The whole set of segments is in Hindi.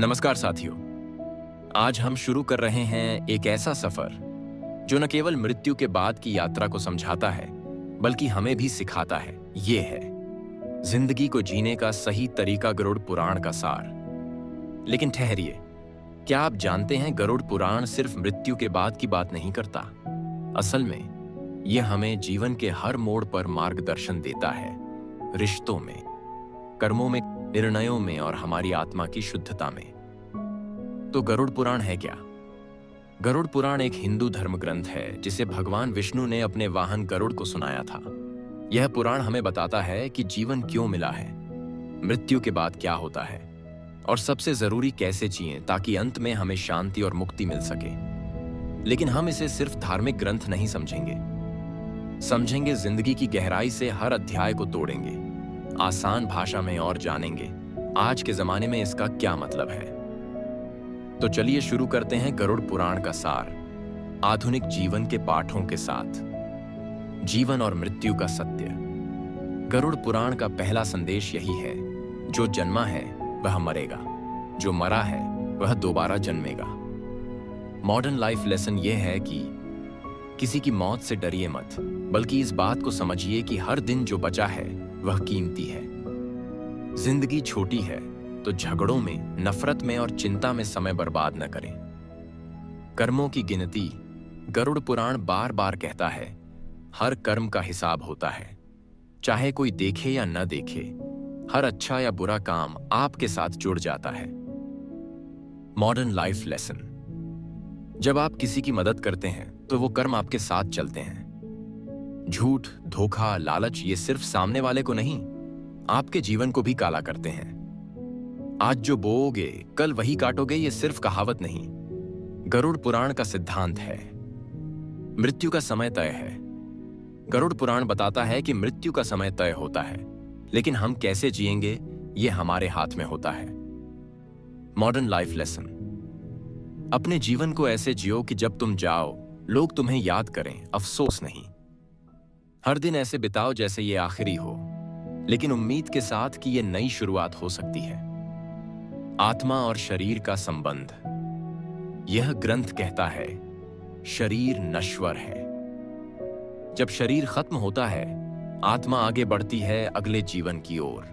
नमस्कार साथियों। आज हम शुरू कर रहे हैं एक ऐसा सफर जो न केवल मृत्यु के बाद की यात्रा को समझाता है बल्कि हमें भी सिखाता है। ये है जिंदगी को जीने का सही तरीका, गरुड़ पुराण का सार। लेकिन ठहरिए, क्या आप जानते हैं गरुड़ पुराण सिर्फ मृत्यु के बाद की बात नहीं करता। असल में यह हमें जीवन के हर मोड़ पर मार्गदर्शन देता है, रिश्तों में, कर्मों में, निर्णयों में और हमारी आत्मा की शुद्धता में। तो गरुड़ पुराण है क्या? गरुड़ पुराण एक हिंदू धर्म ग्रंथ है जिसे भगवान विष्णु ने अपने वाहन गरुड़ को सुनाया था। यह पुराण हमें बताता है कि जीवन क्यों मिला है, मृत्यु के बाद क्या होता है और सबसे जरूरी कैसे जिएं ताकि अंत में हमें शांति और मुक्ति मिल सके। लेकिन हम इसे सिर्फ धार्मिक ग्रंथ नहीं समझेंगे जिंदगी की गहराई से हर अध्याय को तोड़ेंगे, आसान भाषा में और जानेंगे आज के जमाने में इसका क्या मतलब है। तो चलिए शुरू करते हैं गरुड़ पुराण का सार, आधुनिक जीवन के पाठों के साथ। जीवन और मृत्यु का सत्य। गरुड़ पुराण का पहला संदेश यही है, जो जन्मा है वह मरेगा, जो मरा है वह दोबारा जन्मेगा। मॉडर्न लाइफ लेसन यह है कि किसी की मौत से डरिए मत, बल्कि इस बात को समझिए कि हर दिन जो बचा है वह कीमती है। जिंदगी छोटी है तो झगड़ों में, नफरत में और चिंता में समय बर्बाद न करें। कर्मों की गिनती। गरुड़ पुराण बार बार कहता है, हर कर्म का हिसाब होता है, चाहे कोई देखे या न देखे। हर अच्छा या बुरा काम आपके साथ जुड़ जाता है। Modern life lesson. जब आप किसी की मदद करते हैं तो वो कर्म आपके साथ चलते हैं। झूठ, धोखा, लालच ये सिर्फ सामने वाले को नहीं, आपके जीवन को भी काला करते हैं। आज जो बोओगे कल वही काटोगे, ये सिर्फ कहावत नहीं, गरुड़ पुराण का सिद्धांत है। मृत्यु का समय तय है। गरुड़ पुराण बताता है कि मृत्यु का समय तय होता है, लेकिन हम कैसे जिएंगे ये हमारे हाथ में होता है। Modern life lesson. अपने जीवन को ऐसे जियो कि जब तुम जाओ लोग तुम्हें याद करें, अफसोस नहीं। हर दिन ऐसे बिताओ जैसे ये आखिरी हो, लेकिन उम्मीद के साथ कि ये नई शुरुआत हो सकती है। आत्मा और शरीर का संबंध। यह ग्रंथ कहता है, शरीर नश्वर है। जब शरीर खत्म होता है, आत्मा आगे बढ़ती है अगले जीवन की ओर।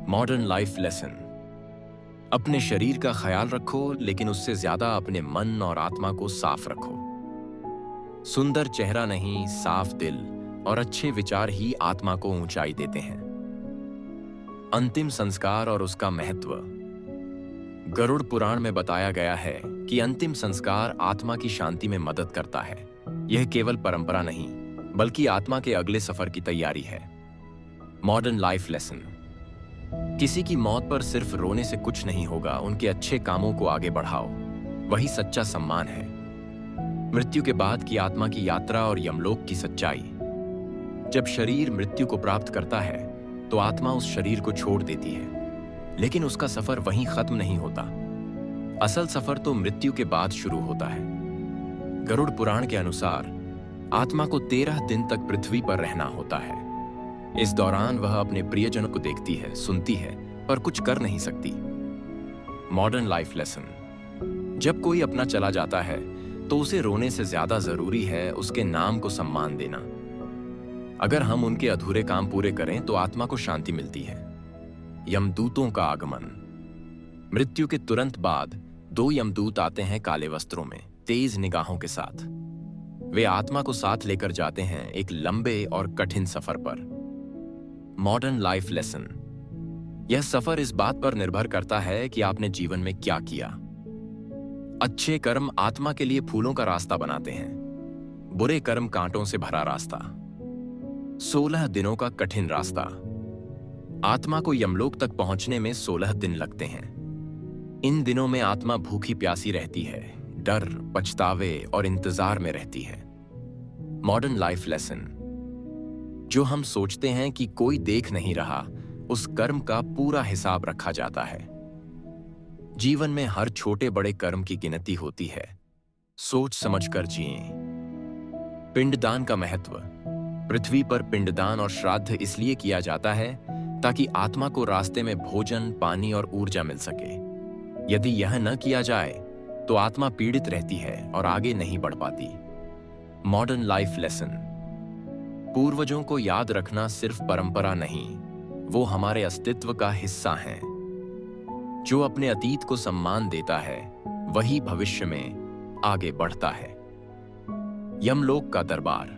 Modern life lesson. अपने शरीर का ख्याल रखो, लेकिन उससे ज्यादा अपने मन और आत्मा को साफ रखो। सुंदर चेहरा नहीं, साफ दिल और अच्छे विचार ही आत्मा को ऊंचाई देते हैं। अंतिम संस्कार और उसका महत्व। गरुड़ पुराण में बताया गया है कि अंतिम संस्कार आत्मा की शांति में मदद करता है। यह केवल परंपरा नहीं, बल्कि आत्मा के अगले सफर की तैयारी है। Modern life lesson. किसी की मौत पर सिर्फ रोने से कुछ नहीं होगा, उनके अच्छे कामों को आगे बढ़ाओ, वही सच्चा सम्मान है। मृत्यु के बाद की आत्मा की यात्रा और यमलोक की सच्चाई। जब शरीर मृत्यु को प्राप्त करता है तो आत्मा उस शरीर को छोड़ देती है, लेकिन उसका सफर वहीं खत्म नहीं होता। असल सफर तो मृत्यु के बाद शुरू होता है। गरुड़ पुराण के अनुसार आत्मा को 13 दिन तक पृथ्वी पर रहना होता है। इस दौरान वह अपने प्रियजनों को देखती है, सुनती है, पर कुछ कर नहीं सकती। Modern life lesson. जब कोई अपना चला जाता है तो उसे रोने से ज्यादा जरूरी है उसके नाम को सम्मान देना। अगर हम उनके अधूरे काम पूरे करें तो आत्मा को शांति मिलती है। यमदूतों का आगमन। मृत्यु के तुरंत बाद 2 यमदूत आते हैं काले वस्त्रों में, तेज निगाहों के साथ। वे आत्मा को साथ लेकर जाते हैं एक लंबे और कठिन सफर पर। Modern life lesson. यह सफर इस बात पर निर्भर करता है कि आपने जीवन में क्या किया। अच्छे कर्म आत्मा के लिए फूलों का रास्ता बनाते हैं, बुरे कर्म कांटों से भरा रास्ता। 16 दिनों का कठिन रास्ता। आत्मा को यमलोक तक पहुंचने में 16 दिन लगते हैं। इन दिनों में आत्मा भूखी प्यासी रहती है, डर, पछतावे और इंतजार में रहती है। Modern life lesson. जो हम सोचते हैं कि कोई देख नहीं रहा, उस कर्म का पूरा हिसाब रखा जाता है। जीवन में हर छोटे बड़े कर्म की गिनती होती है, सोच समझकर जिएं। पिंडदान का महत्व। पृथ्वी पर पिंडदान और श्राद्ध इसलिए किया जाता है ताकि आत्मा को रास्ते में भोजन, पानी और ऊर्जा मिल सके। यदि यह न किया जाए तो आत्मा पीड़ित रहती है और आगे नहीं बढ़ पाती। Modern life lesson. पूर्वजों को याद रखना सिर्फ परंपरा नहीं, वो हमारे अस्तित्व का हिस्सा हैं। जो अपने अतीत को सम्मान देता है वही भविष्य में आगे बढ़ता है। यमलोक का दरबार।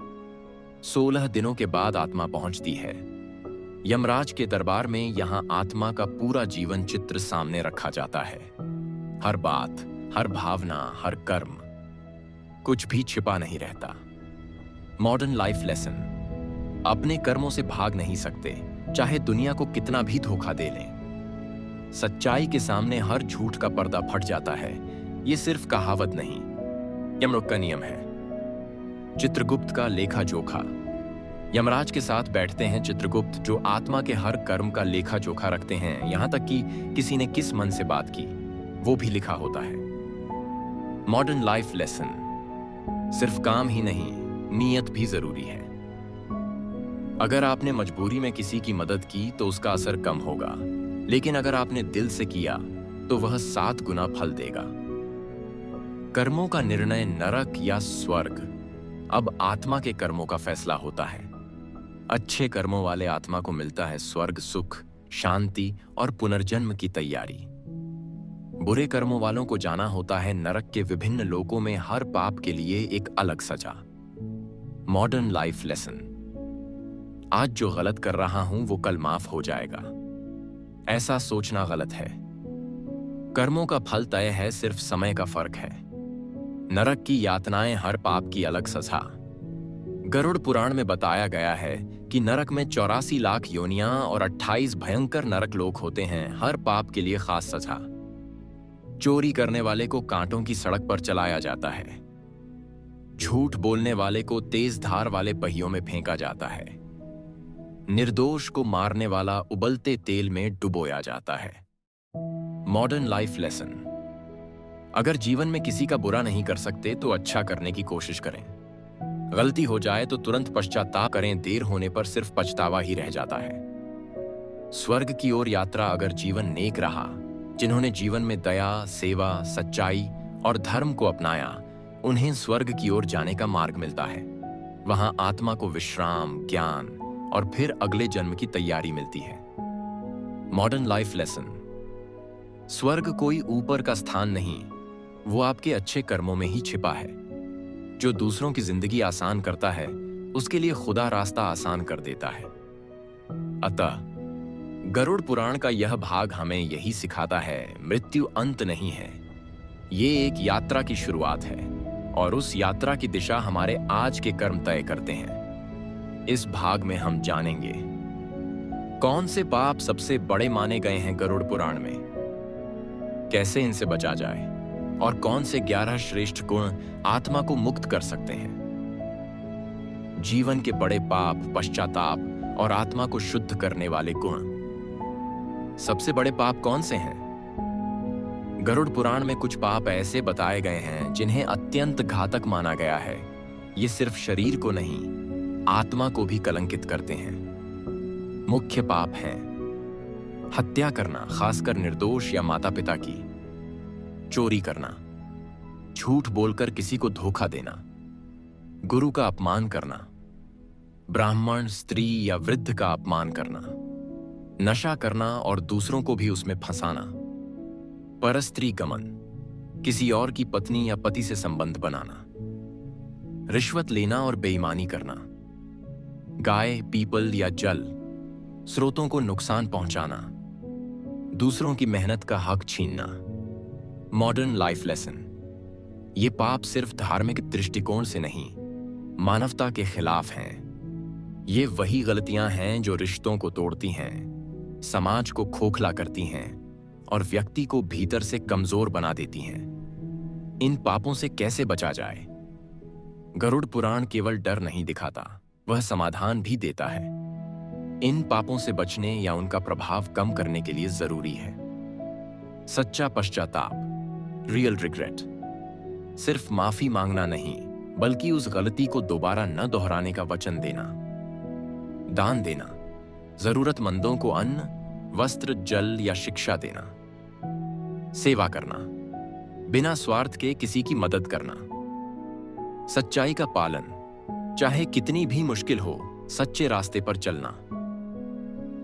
16 दिनों के बाद आत्मा पहुंचती है। यमराज के दरबार में यहां आत्मा का पूरा जीवन चित्र सामने रखा जाता है। हर बात, हर भावना, हर कर्म, कुछ भी छिपा नहीं रहता। Modern life lesson. अपने कर्मों से भाग नहीं सकते, चाहे दुनिया को कितना भी धोखा दे लें। सच्चाई के सामने हर झूठ का पर्दा फट जाता है। यह सिर्फ कहावत नहीं, यमलोक का नियम है। चित्रगुप्त का लेखा जोखा। यमराज के साथ बैठते हैं चित्रगुप्त, जो आत्मा के हर कर्म का लेखा जोखा रखते हैं। यहां तक कि किसी ने किस मन से बात की वो भी लिखा होता है। Modern life lesson. सिर्फ काम ही नहीं, नीयत भी जरूरी है। अगर आपने मजबूरी में किसी की मदद की तो उसका असर कम होगा, लेकिन अगर आपने दिल से किया तो वह 7 गुना फल देगा। कर्मों का निर्णय नरक या स्वर्ग अब आत्मा के कर्मों का फैसला होता है। अच्छे कर्मों वाले आत्मा को मिलता है स्वर्ग, सुख, शांति और पुनर्जन्म की तैयारी। बुरे कर्मों वालों को जाना होता है नरक के विभिन्न लोकों में, हर पाप के लिए एक अलग सजा। Modern life lesson. आज जो गलत कर रहा हूं वो कल माफ हो जाएगा, ऐसा सोचना गलत है। कर्मों का फल तय है, सिर्फ समय का फर्क है। नरक की यातनाएं, हर पाप की अलग सजा। गरुड़ पुराण में बताया गया है कि नरक में 84 लाख योनियां और 28 भयंकर नरक लोक होते हैं, हर पाप के लिए खास सजा। चोरी करने वाले को कांटों की सड़क पर चलाया जाता है। झूठ बोलने वाले को तेज धार वाले पहियों में फेंका जाता है। निर्दोष को मारने वाला उबलते तेल में डुबोया जाता है। Modern life lesson. अगर जीवन में किसी का बुरा नहीं कर सकते तो अच्छा करने की कोशिश करें। गलती हो जाए तो तुरंत पश्चाताप करें, देर होने पर सिर्फ पछतावा ही रह जाता है। स्वर्ग की ओर यात्रा। अगर जीवन नेक रहा, जिन्होंने जीवन में दया, सेवा, सच्चाई और धर्म को अपनाया, उन्हें स्वर्ग की ओर जाने का मार्ग मिलता है। वहां आत्मा को विश्राम, ज्ञान और फिर अगले जन्म की तैयारी मिलती है। Modern life lesson. स्वर्ग कोई ऊपर का स्थान नहीं, वो आपके अच्छे कर्मों में ही छिपा है। जो दूसरों की जिंदगी आसान करता है, उसके लिए खुदा रास्ता आसान कर देता है। अतः गरुड़ पुराण का यह भाग हमें यही सिखाता है, मृत्यु अंत नहीं है, ये एक यात्रा की शुरुआत है और उस यात्रा की दिशा हमारे आज के कर्म तय करते हैं। इस भाग में हम जानेंगे कौन से पाप सबसे बड़े माने गए हैं गरुड़ पुराण में, कैसे इनसे बचा जाए और कौन से 11 श्रेष्ठ गुण आत्मा को मुक्त कर सकते हैं। जीवन के बड़े पाप, पश्चाताप और आत्मा को शुद्ध करने वाले गुण। सबसे बड़े पाप कौन से हैं? गरुड़ पुराण में कुछ पाप ऐसे बताए गए हैं जिन्हें अत्यंत घातक माना गया है। ये सिर्फ शरीर को नहीं, आत्मा को भी कलंकित करते हैं। मुख्य पाप हैं हत्या करना, खासकर निर्दोष या माता पिता की, चोरी करना, झूठ बोलकर किसी को धोखा देना, गुरु का अपमान करना, ब्राह्मण, स्त्री या वृद्ध का अपमान करना, नशा करना और दूसरों को भी उसमें फंसाना, परस्त्री गमन, किसी और की पत्नी या पति से संबंध बनाना, रिश्वत लेना और बेईमानी करना, गाय, पीपल या जल स्रोतों को नुकसान पहुंचाना, दूसरों की मेहनत का हक छीनना। Modern life lesson. ये पाप सिर्फ धार्मिक दृष्टिकोण से नहीं, मानवता के खिलाफ हैं। ये वही गलतियां हैं जो रिश्तों को तोड़ती हैं, समाज को खोखला करती हैं और व्यक्ति को भीतर से कमजोर बना देती हैं। इन पापों से कैसे बचा जाए? गरुड़ पुराण केवल डर नहीं दिखाता, वह समाधान भी देता है। इन पापों से बचने या उनका प्रभाव कम करने के लिए जरूरी है सच्चा पश्चाताप, रियल रिग्रेट। सिर्फ माफी मांगना नहीं, बल्कि उस गलती को दोबारा न दोहराने का वचन देना। दान देना, जरूरतमंदों को अन्न, वस्त्र, जल या शिक्षा देना। सेवा करना, बिना स्वार्थ के किसी की मदद करना, सच्चाई का पालन, चाहे कितनी भी मुश्किल हो, सच्चे रास्ते पर चलना।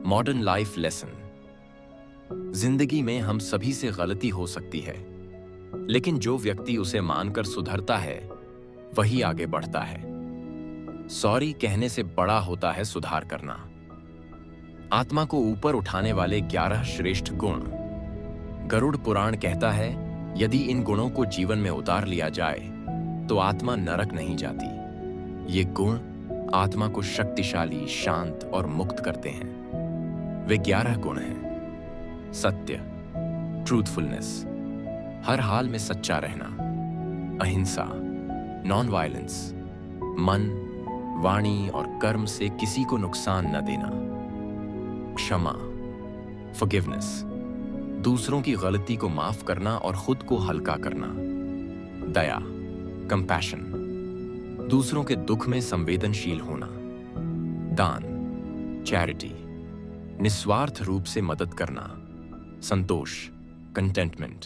Modern life lesson. जिंदगी में हम सभी से गलती हो सकती है, लेकिन जो व्यक्ति उसे मानकर सुधरता है वही आगे बढ़ता है। सॉरी कहने से बड़ा होता है सुधार करना। आत्मा को ऊपर उठाने वाले 11 श्रेष्ठ गुण। गरुड़ पुराण कहता है, यदि इन गुणों को जीवन में उतार लिया जाए तो आत्मा नरक नहीं जाती। ये गुण आत्मा को शक्तिशाली, शांत और मुक्त करते हैं। वे 11 गुण हैं। सत्य, ट्रूथफुलनेस, हर हाल में सच्चा रहना। अहिंसा, नॉन वायलेंस, मन, वाणी और कर्म से किसी को नुकसान न देना। क्षमा, फॉरगिवनेस, दूसरों की गलती को माफ करना और खुद को हल्का करना। दया, कंपैशन, दूसरों के दुख में संवेदनशील होना। दान, चैरिटी, निस्वार्थ रूप से मदद करना। संतोष, कंटेंटमेंट,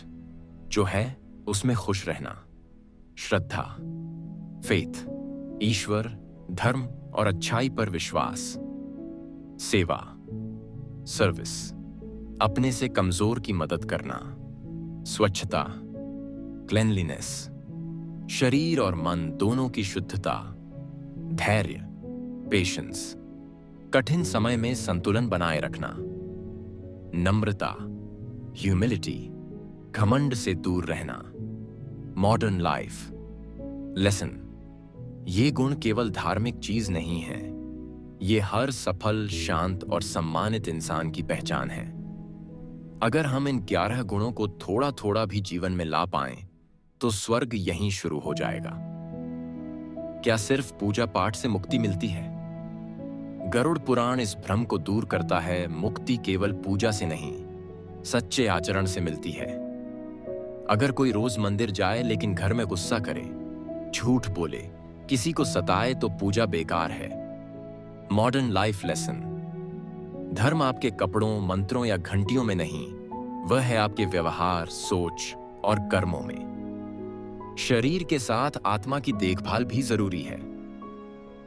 जो है उसमें खुश रहना। श्रद्धा, फेथ, ईश्वर, धर्म और अच्छाई पर विश्वास। सेवा, सर्विस, अपने से कमजोर की मदद करना। स्वच्छता, क्लेनलीनेस, शरीर और मन दोनों की शुद्धता। धैर्य, पेशेंस, कठिन समय में संतुलन बनाए रखना। नम्रता, ह्यूमिलिटी, घमंड से दूर रहना। Modern life lesson. ये गुण केवल धार्मिक चीज नहीं है, ये हर सफल, शांत और सम्मानित इंसान की पहचान है। अगर हम इन 11 गुणों को थोड़ा थोड़ा भी जीवन में ला पाएं, तो स्वर्ग यहीं शुरू हो जाएगा। क्या सिर्फ पूजा पाठ से मुक्ति मिलती है? गरुड़ पुराण इस भ्रम को दूर करता है। मुक्ति केवल पूजा से नहीं, सच्चे आचरण से मिलती है। अगर कोई रोज मंदिर जाए लेकिन घर में गुस्सा करे, झूठ बोले, किसी को सताए, तो पूजा बेकार है। Modern life lesson. धर्म आपके कपड़ों, मंत्रों या घंटियों में नहीं, वह है आपके व्यवहार, सोच और कर्मों में। शरीर के साथ आत्मा की देखभाल भी जरूरी है।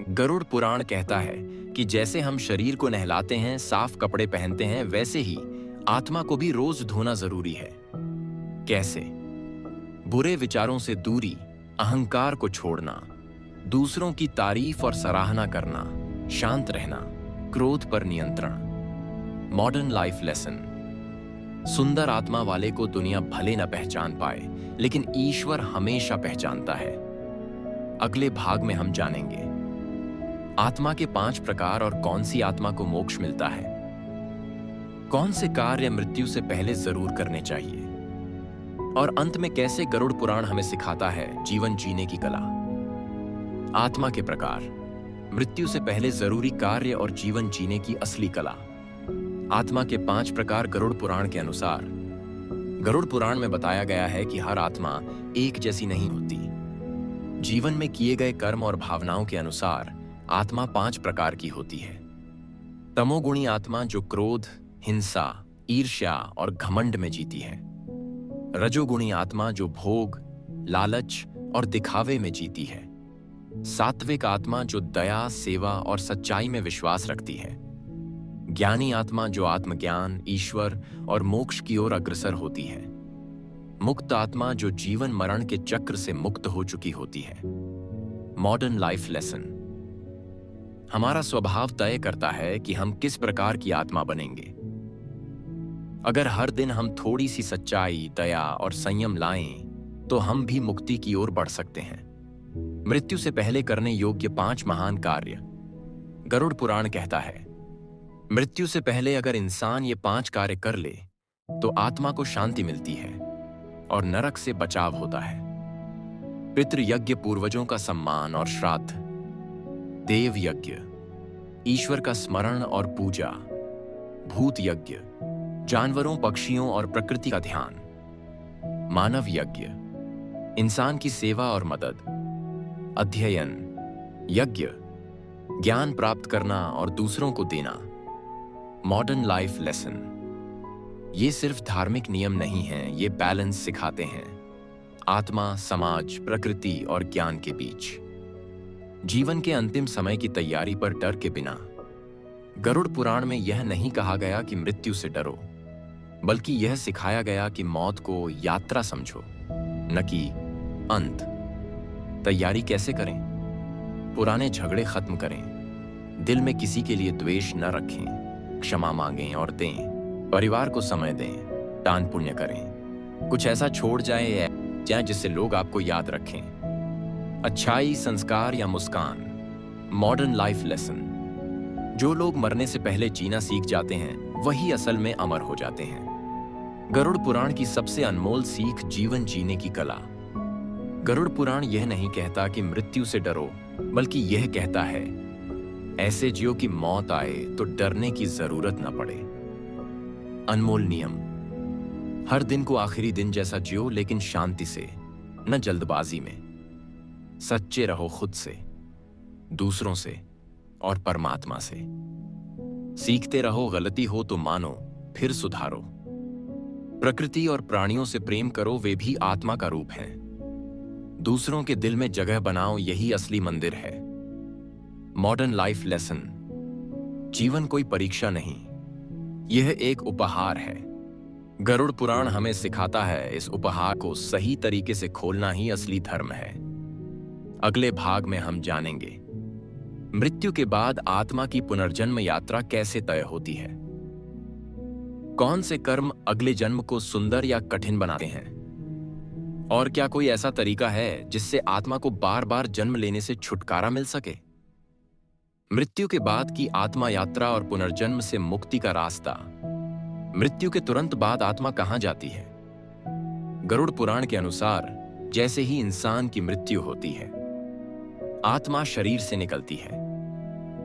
गरुड़ पुराण कहता है कि जैसे हम शरीर को नहलाते हैं, साफ कपड़े पहनते हैं, वैसे ही आत्मा को भी रोज धोना जरूरी है। कैसे? बुरे विचारों से दूरी, अहंकार को छोड़ना, दूसरों की तारीफ और सराहना करना, शांत रहना, क्रोध पर नियंत्रण। Modern life lesson. सुंदर आत्मा वाले को दुनिया भले न पहचान पाए, लेकिन ईश्वर हमेशा पहचानता है। अगले भाग में हम जानेंगे आत्मा के 5 प्रकार और कौन सी आत्मा को मोक्ष मिलता है। कौन से कार्य मृत्यु से पहले जरूर करने चाहिए, और अंत में कैसे गरुड़ पुराण हमें सिखाता है जीवन जीने की कला। आत्मा के प्रकार, मृत्यु से पहले जरूरी कार्य और जीवन जीने की असली कला। आत्मा के 5 प्रकार गरुड़ पुराण के अनुसार। गरुड़ पुराण में बताया गया है कि हर आत्मा एक जैसी नहीं होती। जीवन में किए गए कर्म और भावनाओं के अनुसार आत्मा 5 प्रकार की होती है। तमोगुणी आत्मा जो क्रोध, हिंसा, ईर्ष्या और घमंड में जीती है। रजोगुणी आत्मा जो भोग, लालच और दिखावे में जीती है। सात्विक आत्मा जो दया, सेवा और सच्चाई में विश्वास रखती है। ज्ञानी आत्मा जो आत्मज्ञान, ईश्वर और मोक्ष की ओर अग्रसर होती है। मुक्त आत्मा जो जीवन मरण के चक्र से मुक्त हो चुकी होती है। Modern life lesson. हमारा स्वभाव तय करता है कि हम किस प्रकार की आत्मा बनेंगे। अगर हर दिन हम थोड़ी सी सच्चाई, दया और संयम लाएं, तो हम भी मुक्ति की ओर बढ़ सकते हैं। मृत्यु से पहले करने योग्य 5 महान कार्य। गरुड़ पुराण कहता है, मृत्यु से पहले अगर इंसान ये 5 कार्य कर ले तो आत्मा को शांति मिलती है और नरक से बचाव होता है। पितृ यज्ञ, पूर्वजों का सम्मान और श्राद्ध। देव यज्ञ, ईश्वर का स्मरण और पूजा। भूत यज्ञ, जानवरों, पक्षियों और प्रकृति का ध्यान। मानव यज्ञ, इंसान की सेवा और मदद। अध्ययन यज्ञ, ज्ञान प्राप्त करना और दूसरों को देना। Modern life lesson. ये सिर्फ धार्मिक नियम नहीं हैं, ये बैलेंस सिखाते हैं, आत्मा, समाज, प्रकृति और ज्ञान के बीच। जीवन के अंतिम समय की तैयारी पर डर के बिना। गरुड़ पुराण में यह नहीं कहा गया कि मृत्यु से डरो, बल्कि यह सिखाया गया कि मौत को यात्रा समझो, न कि अंत। तैयारी कैसे करें? पुराने झगड़े खत्म करें, दिल में किसी के लिए द्वेष न रखें, क्षमा मांगें और दें, परिवार को समय दें, दान पुण्य करें, कुछ ऐसा छोड़ जाए जिससे लोग आपको याद रखें। अच्छाई, संस्कार या मुस्कान। Modern life lesson. जो लोग मरने से पहले जीना सीख जाते हैं वही असल में अमर हो जाते हैं। गरुड़ पुराण की सबसे अनमोल सीख जीवन जीने की कला। गरुड़ पुराण यह नहीं कहता कि मृत्यु से डरो, बल्कि यह कहता है ऐसे जियो कि मौत आए तो डरने की जरूरत न पड़े। अनमोल नियम। हर दिन को आखिरी दिन जैसा जियो, लेकिन शांति से, न जल्दबाजी में। सच्चे रहो खुद से, दूसरों से और परमात्मा से। सीखते रहो, गलती हो तो मानो, फिर सुधारो। प्रकृति और प्राणियों से प्रेम करो, वे भी आत्मा का रूप हैं। दूसरों के दिल में जगह बनाओ, यही असली मंदिर है। Modern life lesson. जीवन कोई परीक्षा नहीं, यह एक उपहार है। गरुड़ पुराण हमें सिखाता है इस उपहार को सही तरीके से खोलना ही असली धर्म है। अगले भाग में हम जानेंगे मृत्यु के बाद आत्मा की पुनर्जन्म यात्रा कैसे तय होती है। कौन से कर्म अगले जन्म को सुंदर या कठिन बनाते हैं, और क्या कोई ऐसा तरीका है जिससे आत्मा को बार बार जन्म लेने से छुटकारा मिल सके। मृत्यु के बाद की आत्मा यात्रा और पुनर्जन्म से मुक्ति का रास्ता। मृत्यु के तुरंत बाद आत्मा कहां जाती है? गरुड़ पुराण के अनुसार जैसे ही इंसान की मृत्यु होती है, आत्मा शरीर से निकलती है।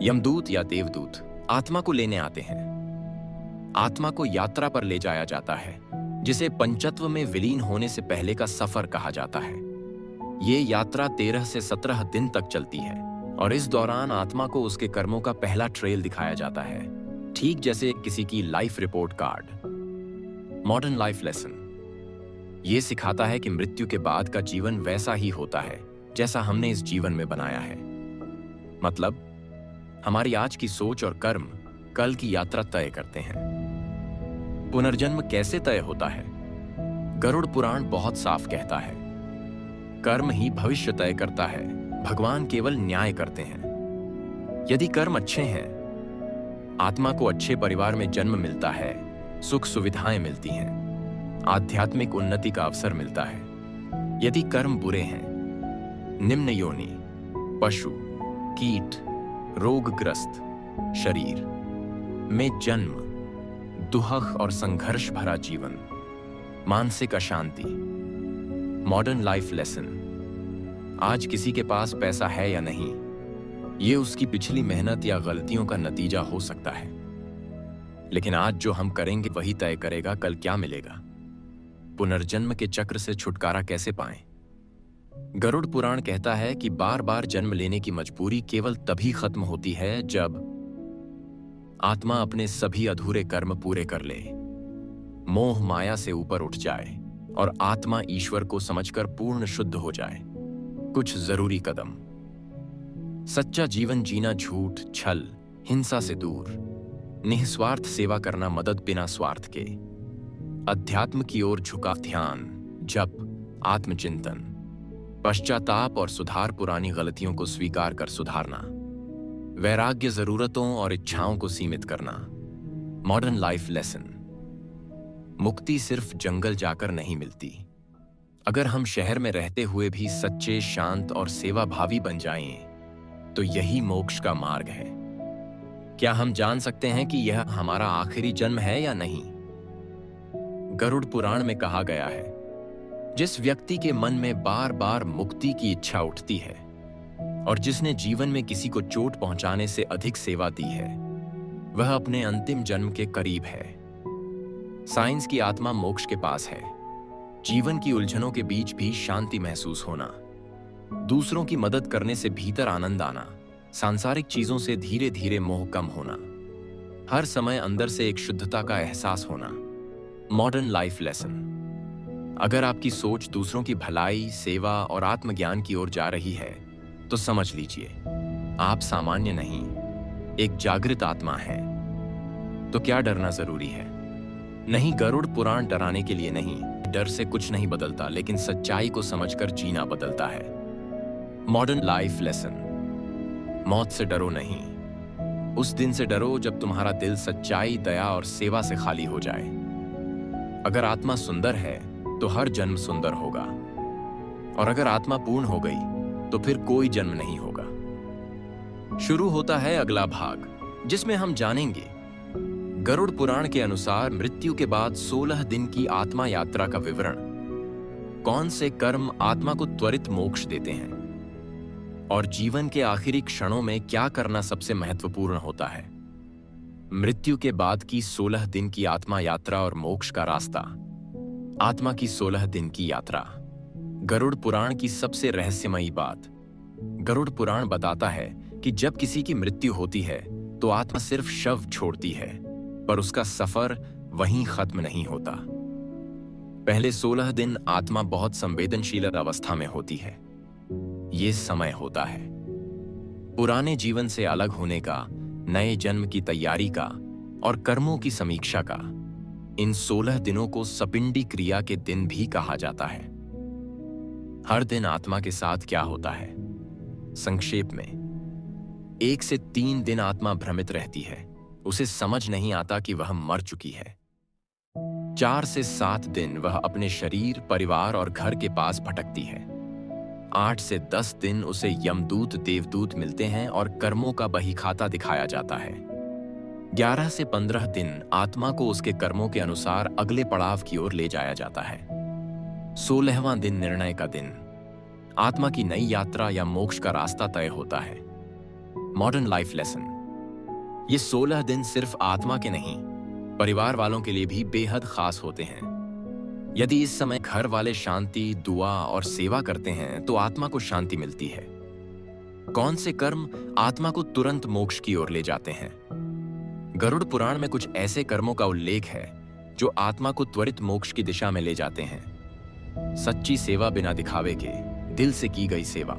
यमदूत या देवदूत आत्मा को लेने आते हैं। आत्मा को यात्रा पर ले जाया जाता है, जिसे पंचत्व में विलीन होने से पहले का सफर कहा जाता है। ये यात्रा 13 से 17 दिन तक चलती है और इस दौरान आत्मा को उसके कर्मों का पहला ट्रेल दिखाया जाता है, ठीक जैसे किसी की life report card. Modern life lesson. यह सिखाता है कि मृत्यु के बाद का जीवन वैसा ही होता है जैसा हमने इस जीवन में बनाया है। मतलब हमारी आज की सोच और कर्म कल की यात्रा तय करते हैं। पुनर्जन्म कैसे तय होता है? गरुड़ पुराण बहुत साफ कहता है, कर्म ही भविष्य तय करता है, भगवान केवल न्याय करते हैं। यदि कर्म अच्छे हैं, आत्मा को अच्छे परिवार में जन्म मिलता है, सुख सुविधाएं मिलती हैं, आध्यात्मिक उन्नति का अवसर मिलता है। यदि कर्म बुरे हैं, निम्न योनि, पशु, कीट, रोगग्रस्त शरीर में जन्म, दुहक और संघर्ष भरा जीवन, मानसिक अशांति। Modern life lesson. आज किसी के पास पैसा है या नहीं, ये उसकी पिछली मेहनत या गलतियों का नतीजा हो सकता है। लेकिन आज जो हम करेंगे वही तय करेगा कल क्या मिलेगा। पुनर्जन्म के चक्र से छुटकारा कैसे पाएं? गरुड़ पुराण कहता है कि बार बार जन्म लेने की मजबूरी केवल तभी खत्म होती है जब आत्मा अपने सभी अधूरे कर्म पूरे कर ले, मोह माया से ऊपर उठ जाए और आत्मा ईश्वर को समझकर पूर्ण शुद्ध हो जाए। कुछ जरूरी कदम। सच्चा जीवन जीना झूठ, छल, हिंसा से दूर, निस्वार्थ सेवा करना, मदद बिना स्वार्थ के, अध्यात्म की ओर झुका ध्यान, जप, आत्मचिंतन, पश्चाताप और सुधार, पुरानी गलतियों को स्वीकार कर सुधारना, वैराग्य, जरूरतों और इच्छाओं को सीमित करना। Modern life lesson. मुक्ति सिर्फ जंगल जाकर नहीं मिलती। अगर हम शहर में रहते हुए भी सच्चे, शांत और सेवा भावी बन जाएं, तो यही मोक्ष का मार्ग है। क्या हम जान सकते हैं कि यह हमारा आखिरी जन्म है या नहीं? गरुड़ पुराण में कहा गया है, जिस व्यक्ति के मन में बार बार मुक्ति की इच्छा उठती है और जिसने जीवन में किसी को चोट पहुंचाने से अधिक सेवा दी है, वह अपने अंतिम जन्म के करीब है। साइंस की आत्मा मोक्ष के पास है। जीवन की उलझनों के बीच भी शांति महसूस होना, दूसरों की मदद करने से भीतर आनंद आना, सांसारिक चीजों से धीरे धीरे मोह कम होना, हर समय अंदर से एक शुद्धता का एहसास होना, मॉडर्न लाइफ लेसन। अगर आपकी सोच दूसरों की भलाई, सेवा और आत्मज्ञान की ओर जा रही है तो समझ लीजिए, आप सामान्य नहीं, एक जागृत आत्मा है। तो क्या डरना जरूरी है? नहीं, गरुड़ पुराण डराने के लिए नहीं। डर से कुछ नहीं बदलता, लेकिन सच्चाई को समझकर जीना बदलता है। Modern life lesson. मौत से डरो नहीं, उस दिन से डरो जब तुम्हारा दिल सच्चाई, दया और सेवा से खाली हो जाए। अगर आत्मा सुंदर है तो हर जन्म सुंदर होगा, और अगर आत्मा पूर्ण हो गई तो फिर कोई जन्म नहीं होगा। शुरू होता है अगला भाग, जिसमें हम जानेंगे गरुड़ पुराण के अनुसार मृत्यु के बाद 16 दिन की आत्मा यात्रा का विवरण। कौन से कर्म आत्मा को त्वरित मोक्ष देते हैं, और जीवन के आखिरी क्षणों में क्या करना सबसे महत्वपूर्ण होता है। मृत्यु के बाद की 16 दिन की आत्मा यात्रा और मोक्ष का रास्ता। आत्मा की 16 दिन की यात्रा। गरुड़ पुराण की सबसे रहस्यमयी बात। गरुड़ पुराण बताता है कि जब किसी की मृत्यु होती है तो आत्मा सिर्फ शव छोड़ती है, पर उसका सफर वहीं खत्म नहीं होता। पहले 16 दिन आत्मा बहुत संवेदनशील अवस्था में होती है। ये समय होता है पुराने जीवन से अलग होने का, नए जन्म की तैयारी का और कर्मों की समीक्षा का। इन 16 दिनों को सपिंडी क्रिया के दिन भी कहा जाता है। हर दिन आत्मा के साथ क्या होता है? संक्षेप में, 1 से 3 दिन आत्मा भ्रमित रहती है, उसे समझ नहीं आता कि वह मर चुकी है। 4 से 7 दिन वह अपने शरीर, परिवार और घर के पास भटकती है। 8 से 10 दिन उसे यमदूत, देवदूत मिलते हैं और कर्मों का बहीखाता दिखाया जाता है। 11 से 15 दिन आत्मा को उसके कर्मों के अनुसार अगले पड़ाव की ओर ले जाया जाता है। 16वां दिन निर्णय का दिन। आत्मा की नई यात्रा या मोक्ष का रास्ता तय होता है। Modern life lesson. ये 16 दिन सिर्फ आत्मा के नहीं, परिवार वालों के लिए भी बेहद खास होते हैं। यदि इस समय घर वाले शांति, दुआ और सेवा करते हैं तो आत्मा को शांति मिलती है। कौन से कर्म आत्मा को तुरंत मोक्ष की ओर ले जाते हैं? गरुड़ पुराण में कुछ ऐसे कर्मों का उल्लेख है जो आत्मा को त्वरित मोक्ष की दिशा में ले जाते हैं। सच्ची सेवा, बिना दिखावे के, दिल से की गई सेवा।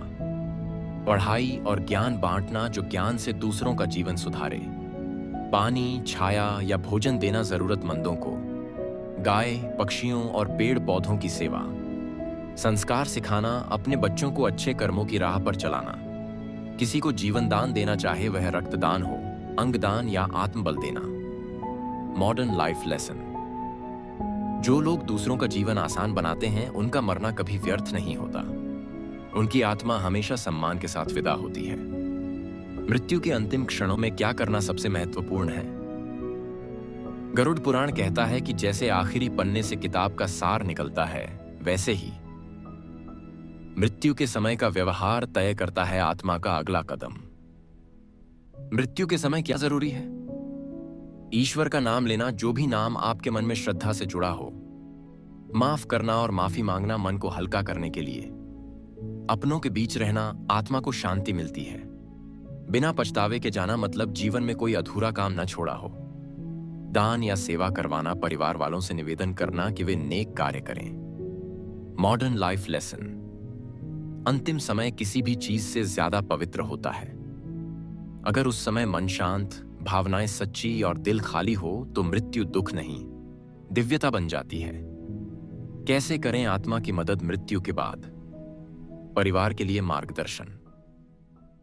पढ़ाई और ज्ञान बांटना जो ज्ञान से दूसरों का जीवन सुधारे। पानी, छाया या भोजन देना जरूरतमंदों को। गाय, पक्षियों और पेड़ पौधों की सेवा। संस्कार सिखाना, अपने बच्चों को अच्छे कर्मों की राह पर चलाना। किसी को जीवन दान देना, चाहे वह रक्तदान हो, अंगदान या आत्मबल देना। Modern life lesson. जो लोग दूसरों का जीवन आसान बनाते हैं उनका मरना कभी व्यर्थ नहीं होता। उनकी आत्मा हमेशा सम्मान के साथ विदा होती है। मृत्यु के अंतिम क्षणों में क्या करना सबसे महत्वपूर्ण है? गरुड़ पुराण कहता है कि जैसे आखिरी पन्ने से किताब का सार निकलता है, वैसे ही मृत्यु के समय का व्यवहार तय करता है आत्मा का अगला कदम। मृत्यु के समय क्या जरूरी है? ईश्वर का नाम लेना, जो भी नाम आपके मन में श्रद्धा से जुड़ा हो। माफ करना और माफी मांगना, मन को हल्का करने के लिए। अपनों के बीच रहना, आत्मा को शांति मिलती है। बिना पछतावे के जाना, मतलब जीवन में कोई अधूरा काम न छोड़ा हो। दान या सेवा करवाना, परिवार वालों से निवेदन करना कि वे नेक कार्य करें। Modern life lesson. अंतिम समय किसी भी चीज से ज्यादा पवित्र होता है। अगर उस समय मन शांत, भावनाएं सच्ची और दिल खाली हो तो मृत्यु दुख नहीं, दिव्यता बन जाती है। कैसे करें आत्मा की मदद मृत्यु के बाद? परिवार के लिए मार्गदर्शन।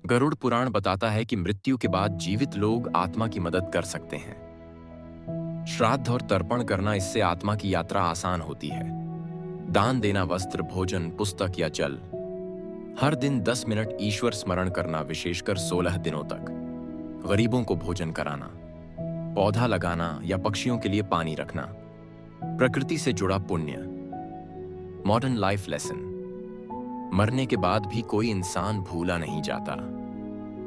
गरुड़ पुराण बताता है कि मृत्यु के बाद जीवित लोग आत्मा की मदद कर सकते हैं। श्राद्ध और तर्पण करना, इससे आत्मा की यात्रा आसान होती है। दान देना, वस्त्र, भोजन, पुस्तक या जल। हर दिन 10 मिनट ईश्वर स्मरण करना, विशेषकर 16 दिनों तक। गरीबों को भोजन कराना, पौधा लगाना या पक्षियों के लिए पानी रखना। प्रकृति से जुड़ा पुण्य। Modern life lesson. मरने के बाद भी कोई इंसान भूला नहीं जाता।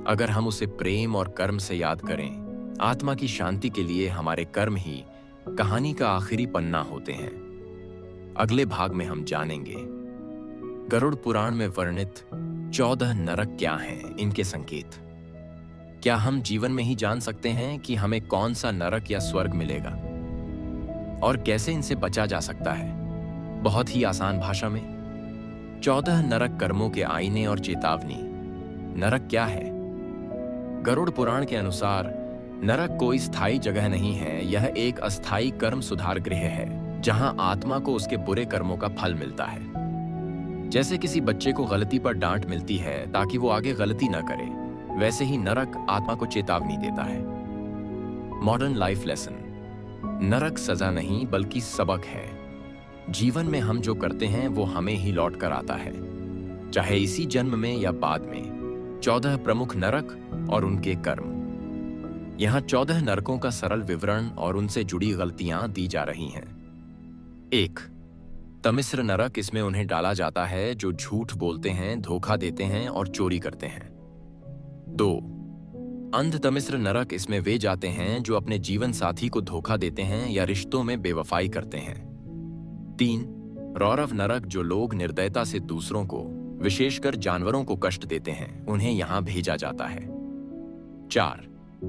अगर हम उसे प्रेम और कर्म से याद करें, आत्मा की शांति के लिए हमारे कर्म ही कहानी का आखिरी पन्ना होते हैं। अगले भाग में हम जानेंगे गरुड़ पुराण में वर्णित 14 नरक क्या हैं, इनके संकेत। क्या हम जीवन में ही जान सकते हैं कि हमें कौन सा नरक या स्वर्ग मिलेगा? और कैसे इनसे बचा जा सकता है? बहुत ही आसान भाषा में, 14 नरक कर्मों के आईने और चेतावनी। नरक क्या है? गरुड़ पुराण के अनुसार नरक कोई स्थायी जगह नहीं है, यह एक अस्थायी कर्म सुधार गृह है जहां आत्मा को उसके बुरे कर्मों का फल मिलता है। जैसे किसी बच्चे को गलती पर डांट मिलती है ताकि वो आगे गलती न करे, वैसे ही नरक आत्मा को चेतावनी देता है। Modern life lesson. नरक सजा नहीं बल्कि सबक है। जीवन में हम जो करते हैं वो हमें ही लौट कर आता है, चाहे इसी जन्म में या बाद में। 14 प्रमुख नरक और उनके कर्म। यहां 14 नरकों का सरल विवरण और उनसे जुड़ी गलतियां दी जा रही हैं। 1. तमिस्र नरक। इसमें उन्हें डाला जाता है जो झूठ बोलते हैं, धोखा देते हैं और चोरी करते हैं। 2. अंध तमिस्र नरक। इसमें वे जाते हैं जो अपने जीवन साथी को धोखा देते हैं या रिश्तों में बेवफाई करते हैं। 3. रौरव नरक। जो लोग निर्दयता से दूसरों को, विशेषकर जानवरों को कष्ट देते हैं, उन्हें यहां भेजा जाता है। 4.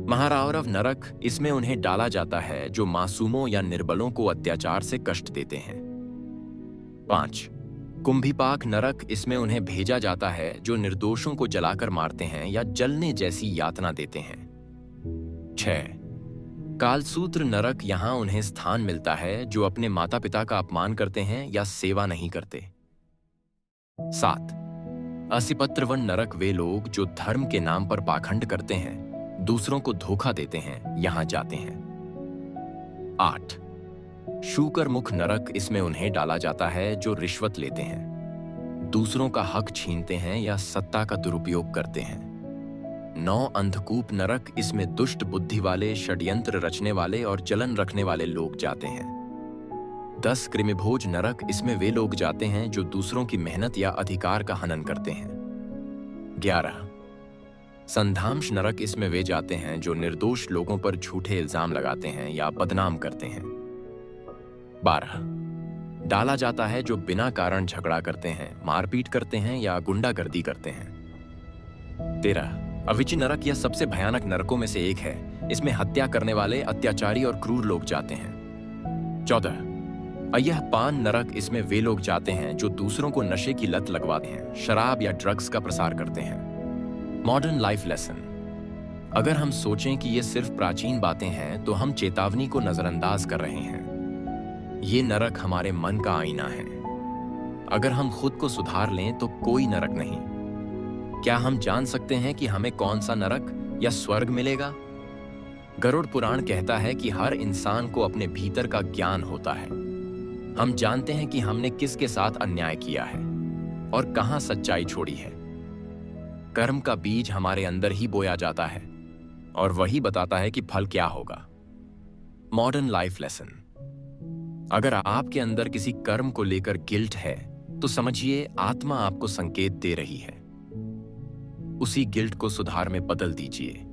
महारौरव नरक। इसमें उन्हें डाला जाता है जो मासूमों या निर्बलों को अत्याचार से कष्ट देते हैं। 5. कुंभीपाक नरक। इसमें उन्हें भेजा जाता है जो निर्दोषों को जलाकर मारते हैं या जलने जैसी यातना देते हैं। 6. कालसूत्र नरक। यहां उन्हें स्थान मिलता है जो अपने माता पिता का अपमान करते हैं या सेवा नहीं करते। 7. असिपत्रवन नरक। वे लोग जो धर्म के नाम पर पाखंड करते हैं, दूसरों को धोखा देते हैं, यहां जाते हैं। 8. शूकर मुख नरक। इसमें उन्हें डाला जाता है जो रिश्वत लेते हैं, दूसरों का हक छीनते हैं या सत्ता का दुरुपयोग करते हैं। 9. अंधकूप नरक। इसमें दुष्ट बुद्धि वाले, षड्यंत्र रचने वाले और जलन रखने वाले लोग जाते हैं। 10. कृमिभोज नरक। इसमें वे लोग जाते हैं जो दूसरों की मेहनत या अधिकार का हनन करते हैं। 11. संधांश नरक। इसमें वे जाते हैं जो निर्दोष लोगों पर झूठे इल्जाम लगाते हैं या बदनाम करते हैं। 12. डाला जाता है जो बिना कारण झगड़ा करते हैं, मारपीट करते हैं या गुंडागर्दी करते हैं। 13. अविची नरक। यह सबसे भयानक नरकों में से एक है। इसमें हत्या करने वाले, अत्याचारी और क्रूर लोग जाते हैं। 14. अय्यह पान नरक। इसमें वे लोग जाते हैं जो दूसरों को नशे की लत लगवाते हैं, शराब या ड्रग्स का प्रसार करते हैं। Modern life lesson. अगर हम सोचें कि ये सिर्फ प्राचीन बातें हैं तो हम चेतावनी को नजरअंदाज कर रहे हैं। ये नरक हमारे मन का आईना है। अगर हम खुद को सुधार लें तो कोई नरक नहीं। क्या हम जान सकते हैं कि हमें कौन सा नरक या स्वर्ग मिलेगा? गरुड़ पुराण कहता है कि हर इंसान को अपने भीतर का ज्ञान होता है। हम जानते हैं कि हमने किसके साथ अन्याय किया है और कहां सच्चाई छोड़ी है। कर्म का बीज हमारे अंदर ही बोया जाता है और वही बताता है कि फल क्या होगा। Modern life lesson. अगर आपके अंदर किसी कर्म को लेकर गिल्ट है तो समझिए आत्मा आपको संकेत दे रही है। उसी गिल्ट को सुधार में बदल दीजिए।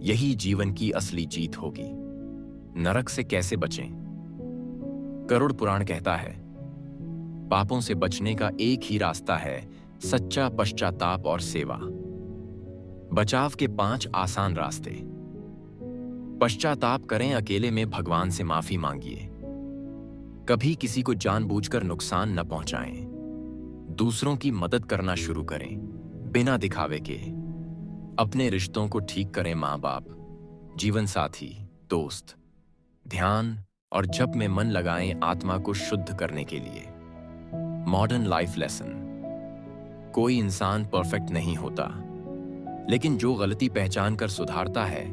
यही जीवन की असली जीत होगी। नरक से कैसे बचें? गरुड़ पुराण कहता है, पापों से बचने का एक ही रास्ता है, सच्चा पश्चाताप और सेवा। बचाव के 5 आसान रास्ते। पश्चाताप करें, अकेले में भगवान से माफी मांगिए। कभी किसी को जानबूझकर नुकसान न पहुंचाएं। दूसरों की मदद करना शुरू करें बिना दिखावे के। अपने रिश्तों को ठीक करें, माँ बाप, जीवन साथी, दोस्त। ध्यान और जप में मन लगाएं आत्मा को शुद्ध करने के लिए। Modern life lesson. कोई इंसान परफेक्ट नहीं होता, लेकिन जो गलती पहचान कर सुधारता है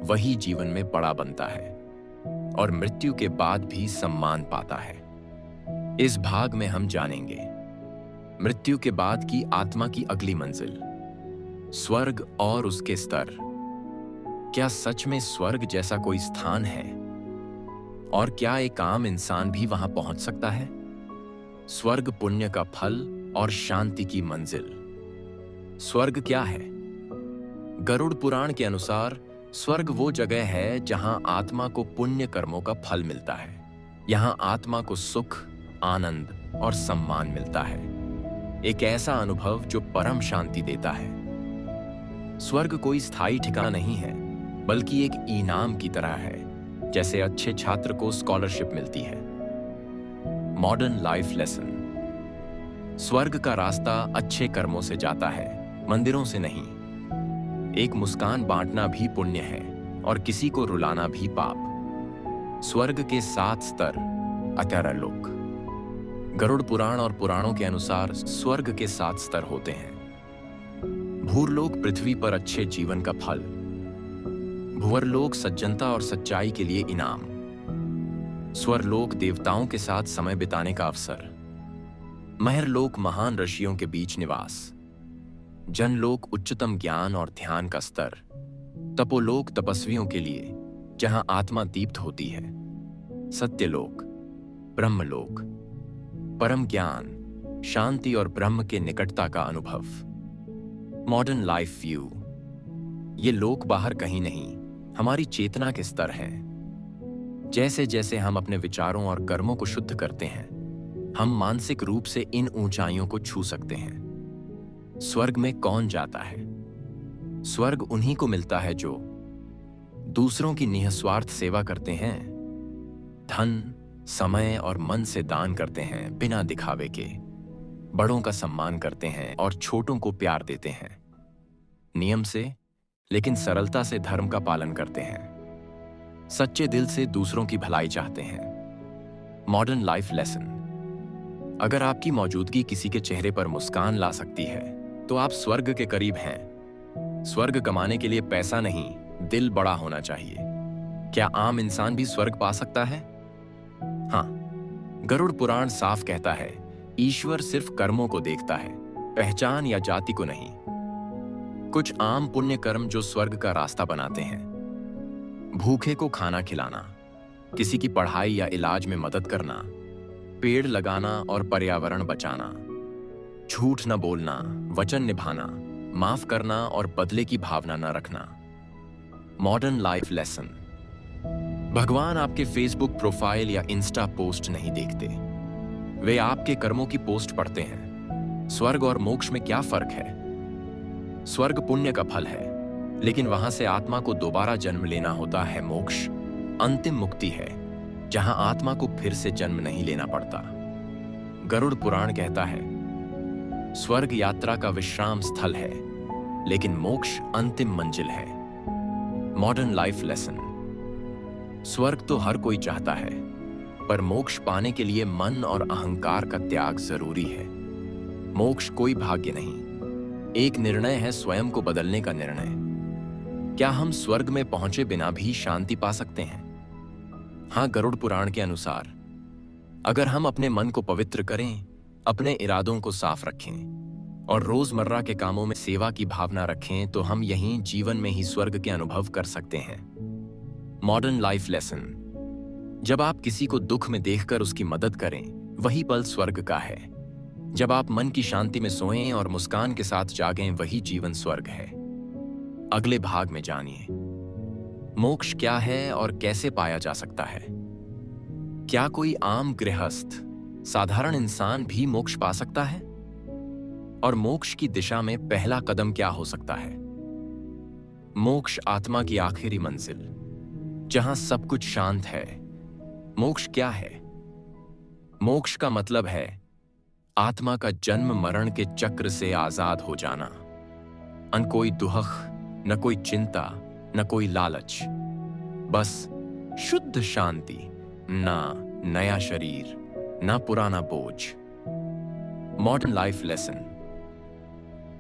वही जीवन में बड़ा बनता है और मृत्यु के बाद भी सम्मान पाता है। इस भाग में हम जानेंगे मृत्यु के बाद की आत्मा की अगली मंजिल, स्वर्ग और उसके स्तर। क्या सच में स्वर्ग जैसा कोई स्थान है? और क्या एक आम इंसान भी वहां पहुंच सकता है? स्वर्ग पुण्य का फल और शांति की मंजिल। स्वर्ग क्या है? गरुड़ पुराण के अनुसार स्वर्ग वो जगह है जहां आत्मा को पुण्य कर्मों का फल मिलता है। यहां आत्मा को सुख, आनंद और सम्मान मिलता है। एक ऐसा अनुभव जो परम शांति देता है। स्वर्ग कोई स्थायी ठिकाना नहीं है, बल्कि एक इनाम की तरह है। जैसे अच्छे छात्र को स्कॉलरशिप मिलती है। Modern life lesson. स्वर्ग का रास्ता अच्छे कर्मों से जाता है, मंदिरों से नहीं। एक मुस्कान बांटना भी पुण्य है और किसी को रुलाना भी पाप। स्वर्ग के 7 स्तर, अतरलोक। गरुड़ पुराण और पुराणों के अनुसार स्वर्ग के 7 स्तर होते हैं। भूरलोक पृथ्वी पर अच्छे जीवन का फल। भुवरलोक सज्जनता और सच्चाई के लिए इनाम। स्वरलोक देवताओं के साथ समय बिताने का अवसर। महरलोक महान ऋषियों के बीच निवास। जनलोक उच्चतम ज्ञान और ध्यान का स्तर। तपोलोक तपस्वियों के लिए, जहां आत्मा दीप्त होती है। सत्यलोक, ब्रह्मलोक, परम ज्ञान, शांति और ब्रह्म के निकटता का अनुभव। Modern life view. ये लोक बाहर कहीं नहीं, हमारी चेतना के स्तर हैं। जैसे जैसे हम अपने विचारों और कर्मों को शुद्ध करते हैं, हम मानसिक रूप से इन ऊंचाइयों को छू सकते हैं। स्वर्ग में कौन जाता है? स्वर्ग उन्हीं को मिलता है जो दूसरों की निःस्वार्थ सेवा करते हैं, धन, समय और मन से दान करते हैं बिना दिखावे के, बड़ों का सम्मान करते हैं और छोटों को प्यार देते हैं, नियम से लेकिन सरलता से धर्म का पालन करते हैं, सच्चे दिल से दूसरों की भलाई चाहते हैं। Modern life lesson. अगर आपकी मौजूदगी किसी के चेहरे पर मुस्कान ला सकती है तो आप स्वर्ग के करीब हैं। स्वर्ग कमाने के लिए पैसा नहीं, दिल बड़ा होना चाहिए। क्या आम इंसान भी स्वर्ग पा सकता है? हाँ, गरुड़ पुराण साफ कहता है, ईश्वर सिर्फ कर्मों को देखता है, पहचान या जाति को नहीं। कुछ आम पुण्य कर्म जो स्वर्ग का रास्ता बनाते हैं। भूखे को खाना खिलाना, किसी की पढ़ाई या इलाज में मदद करना, पेड़ लगाना और पर्यावरण बचाना, झूठ न बोलना, वचन निभाना, माफ करना और बदले की भावना न रखना। Modern life lesson. भगवान आपके फेसबुक प्रोफाइल या इंस्टा पोस्ट नहीं देखते, वे आपके कर्मों की पोस्ट पढ़ते हैं। स्वर्ग और मोक्ष में क्या फर्क है? स्वर्ग पुण्य का फल है, लेकिन वहां से आत्मा को दोबारा जन्म लेना होता है। मोक्ष अंतिम मुक्ति है, जहां आत्मा को फिर से जन्म नहीं लेना पड़ता। गरुड़ पुराण कहता है, स्वर्ग यात्रा का विश्राम स्थल है, लेकिन मोक्ष अंतिम मंजिल है। Modern life lesson. स्वर्ग तो हर कोई चाहता है, पर मोक्ष पाने के लिए मन और अहंकार का त्याग जरूरी है। मोक्ष कोई भाग्य नहीं, एक निर्णय है, स्वयं को बदलने का निर्णय। क्या हम स्वर्ग में पहुंचे बिना भी शांति पा सकते हैं? हाँ, गरुड़ पुराण के अनुसार अगर हम अपने मन को पवित्र करें, अपने इरादों को साफ रखें और रोजमर्रा के कामों में सेवा की भावना रखें, तो हम यहीं जीवन में ही स्वर्ग के अनुभव कर सकते हैं। Modern life lesson. जब आप किसी को दुख में देखकर उसकी मदद करें, वही पल स्वर्ग का है। जब आप मन की शांति में सोएं और मुस्कान के साथ जागें, वही जीवन स्वर्ग है। अगले भाग में जानिए, मोक्ष क्या है और कैसे पाया जा सकता है। क्या कोई आम गृहस्थ, साधारण इंसान भी मोक्ष पा सकता है? और मोक्ष की दिशा में पहला कदम क्या हो सकता है? मोक्ष आत्मा की आखिरी मंजिल, जहां सब कुछ शांत है। मोक्ष क्या है? मोक्ष का मतलब है आत्मा का जन्म मरण के चक्र से आजाद हो जाना। न कोई दुहक, न कोई चिंता, न कोई लालच, बस शुद्ध शांति। ना नया शरीर, ना पुराना बोझ। Modern life lesson.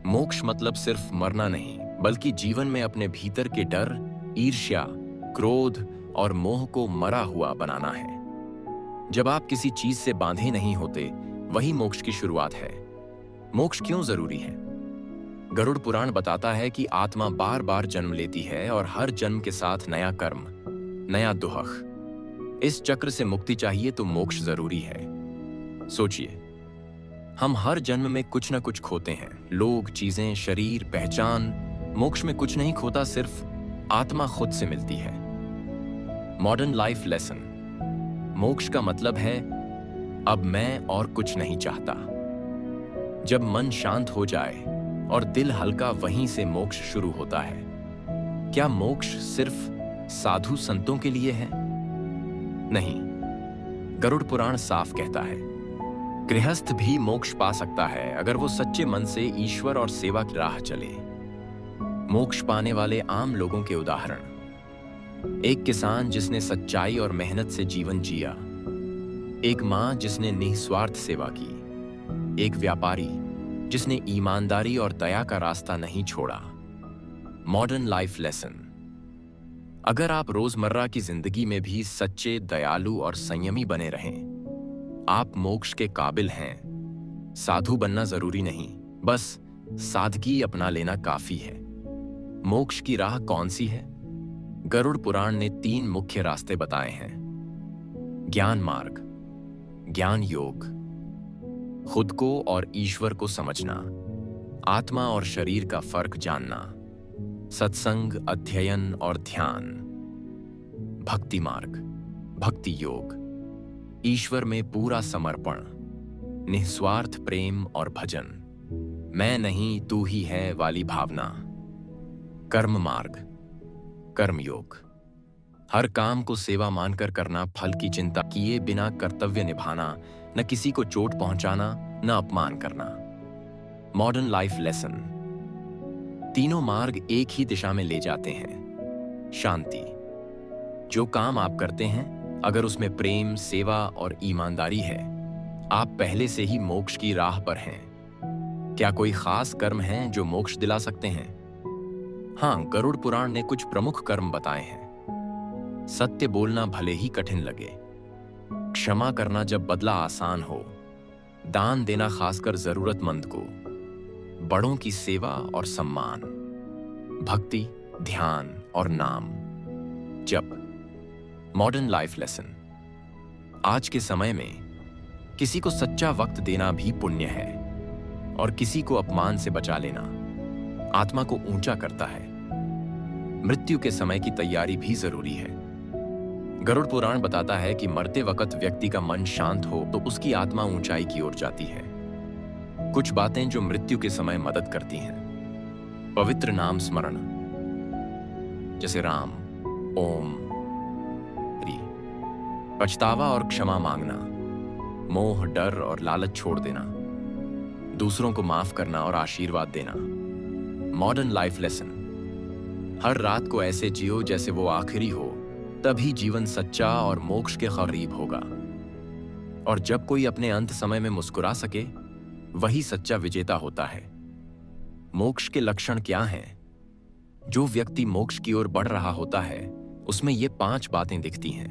मोक्ष मतलब सिर्फ मरना नहीं, बल्कि जीवन में अपने भीतर के डर, ईर्ष्या, क्रोध और मोह को मरा हुआ बनाना है। जब आप किसी चीज से बांधे नहीं होते, वही मोक्ष की शुरुआत है। मोक्ष क्यों जरूरी है? गरुड़ पुराण बताता है कि आत्मा बार बार जन्म लेती है और हर जन्म के साथ नया कर्म, नया दुहक। इस चक्र से मुक्ति चाहिए तो मोक्ष जरूरी है। सोचिए, हम हर जन्म में कुछ न कुछ खोते हैं, लोग, चीजें, शरीर, पहचान। मोक्ष में कुछ नहीं खोता, सिर्फ आत्मा खुद से मिलती है। Modern life lesson. मोक्ष का मतलब है अब मैं और कुछ नहीं चाहता। जब मन शांत हो जाए और दिल हल्का, वहीं से मोक्ष शुरू होता है। क्या मोक्ष सिर्फ साधु संतों के लिए है? नहीं, गरुड़ पुराण साफ कहता है, गृहस्थ भी मोक्ष पा सकता है अगर वो सच्चे मन से ईश्वर और सेवा की राह चले। मोक्ष पाने वाले आम लोगों के उदाहरण: एक किसान जिसने सच्चाई और मेहनत से जीवन जिया, एक मां जिसने निस्वार्थ सेवा की, एक व्यापारी जिसने ईमानदारी और दया का रास्ता नहीं छोड़ा। मॉडर्न लाइफ लेसन: अगर आप रोजमर्रा की जिंदगी में भी सच्चे, दयालु और संयमी बने रहें, आप मोक्ष के काबिल हैं। साधु बनना जरूरी नहीं, बस सादगी अपना लेना काफी है। मोक्ष की राह कौन सी है? गरुड़ पुराण ने 3 मुख्य रास्ते बताए हैं: ज्ञान मार्ग, ज्ञान योग, खुद को और ईश्वर को समझना, आत्मा और शरीर का फर्क जानना, सत्संग, अध्ययन और ध्यान। भक्ति मार्ग, भक्ति योग, ईश्वर में पूरा समर्पण, निस्वार्थ प्रेम और भजन, मैं नहीं तू ही है वाली भावना। कर्म मार्ग, कर्मयोग, हर काम को सेवा मानकर करना, फल की चिंता किए बिना कर्तव्य निभाना, न किसी को चोट पहुंचाना, न अपमान करना। मॉडर्न लाइफ लेसन: तीनों मार्ग एक ही दिशा में ले जाते हैं। शांति: जो काम आप करते हैं, अगर उसमें प्रेम, सेवा और ईमानदारी है, आप पहले से ही मोक्ष की राह पर हैं। क्या कोई खास कर्म हैं जो मोक्ष दिला सकते हैं? हाँ, गरुड़ पुराण ने कुछ प्रमुख कर्म बताए हैं। सत्य बोलना भले ही कठिन लगे, क्षमा करना जब बदला आसान हो, दान देना खासकर जरूरतमंद को, बड़ों की सेवा और सम्मान, भक्ति, ध्यान और नाम जप। मॉडर्न लाइफ लेसन: आज के समय में किसी को सच्चा वक्त देना भी पुण्य है, और किसी को अपमान से बचा लेना आत्मा को ऊंचा करता है। मृत्यु के समय की तैयारी भी जरूरी है। गरुड़ पुराण बताता है कि मरते वक्त व्यक्ति का मन शांत हो तो उसकी आत्मा ऊंचाई की ओर जाती है। कुछ बातें जो मृत्यु के समय मदद करती हैं: पवित्र नाम स्मरण, जैसे राम, ओम, हरि। पछतावा और क्षमा मांगना, मोह, डर और लालच छोड़ देना, दूसरों को माफ करना और आशीर्वाद देना। मॉडर्न लाइफ लेसन: हर रात को ऐसे जियो जैसे वो आखिरी हो, तभी जीवन सच्चा और मोक्ष के करीब होगा। और जब कोई अपने अंत समय में मुस्कुरा सके, वही सच्चा विजेता होता है। मोक्ष के लक्षण क्या हैं? जो व्यक्ति मोक्ष की ओर बढ़ रहा होता है, उसमें ये 5 बातें दिखती हैं।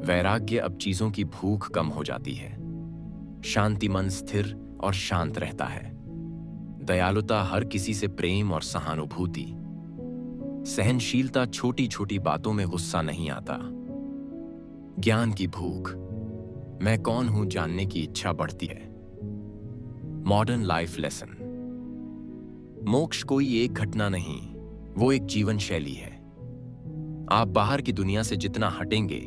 वैराग्य: अब चीजों की भूख कम हो जाती है। शांति: मन स्थिर और शांत रहता है। दयालुता: हर किसी से प्रेम और सहानुभूति। सहनशीलता: छोटी छोटी बातों में गुस्सा नहीं आता। ज्ञान की भूख: मैं कौन हूं जानने की इच्छा बढ़ती है। मॉडर्न लाइफ लेसन: मोक्ष कोई एक घटना नहीं, वो एक जीवन शैली है। आप बाहर की दुनिया से जितना हटेंगे,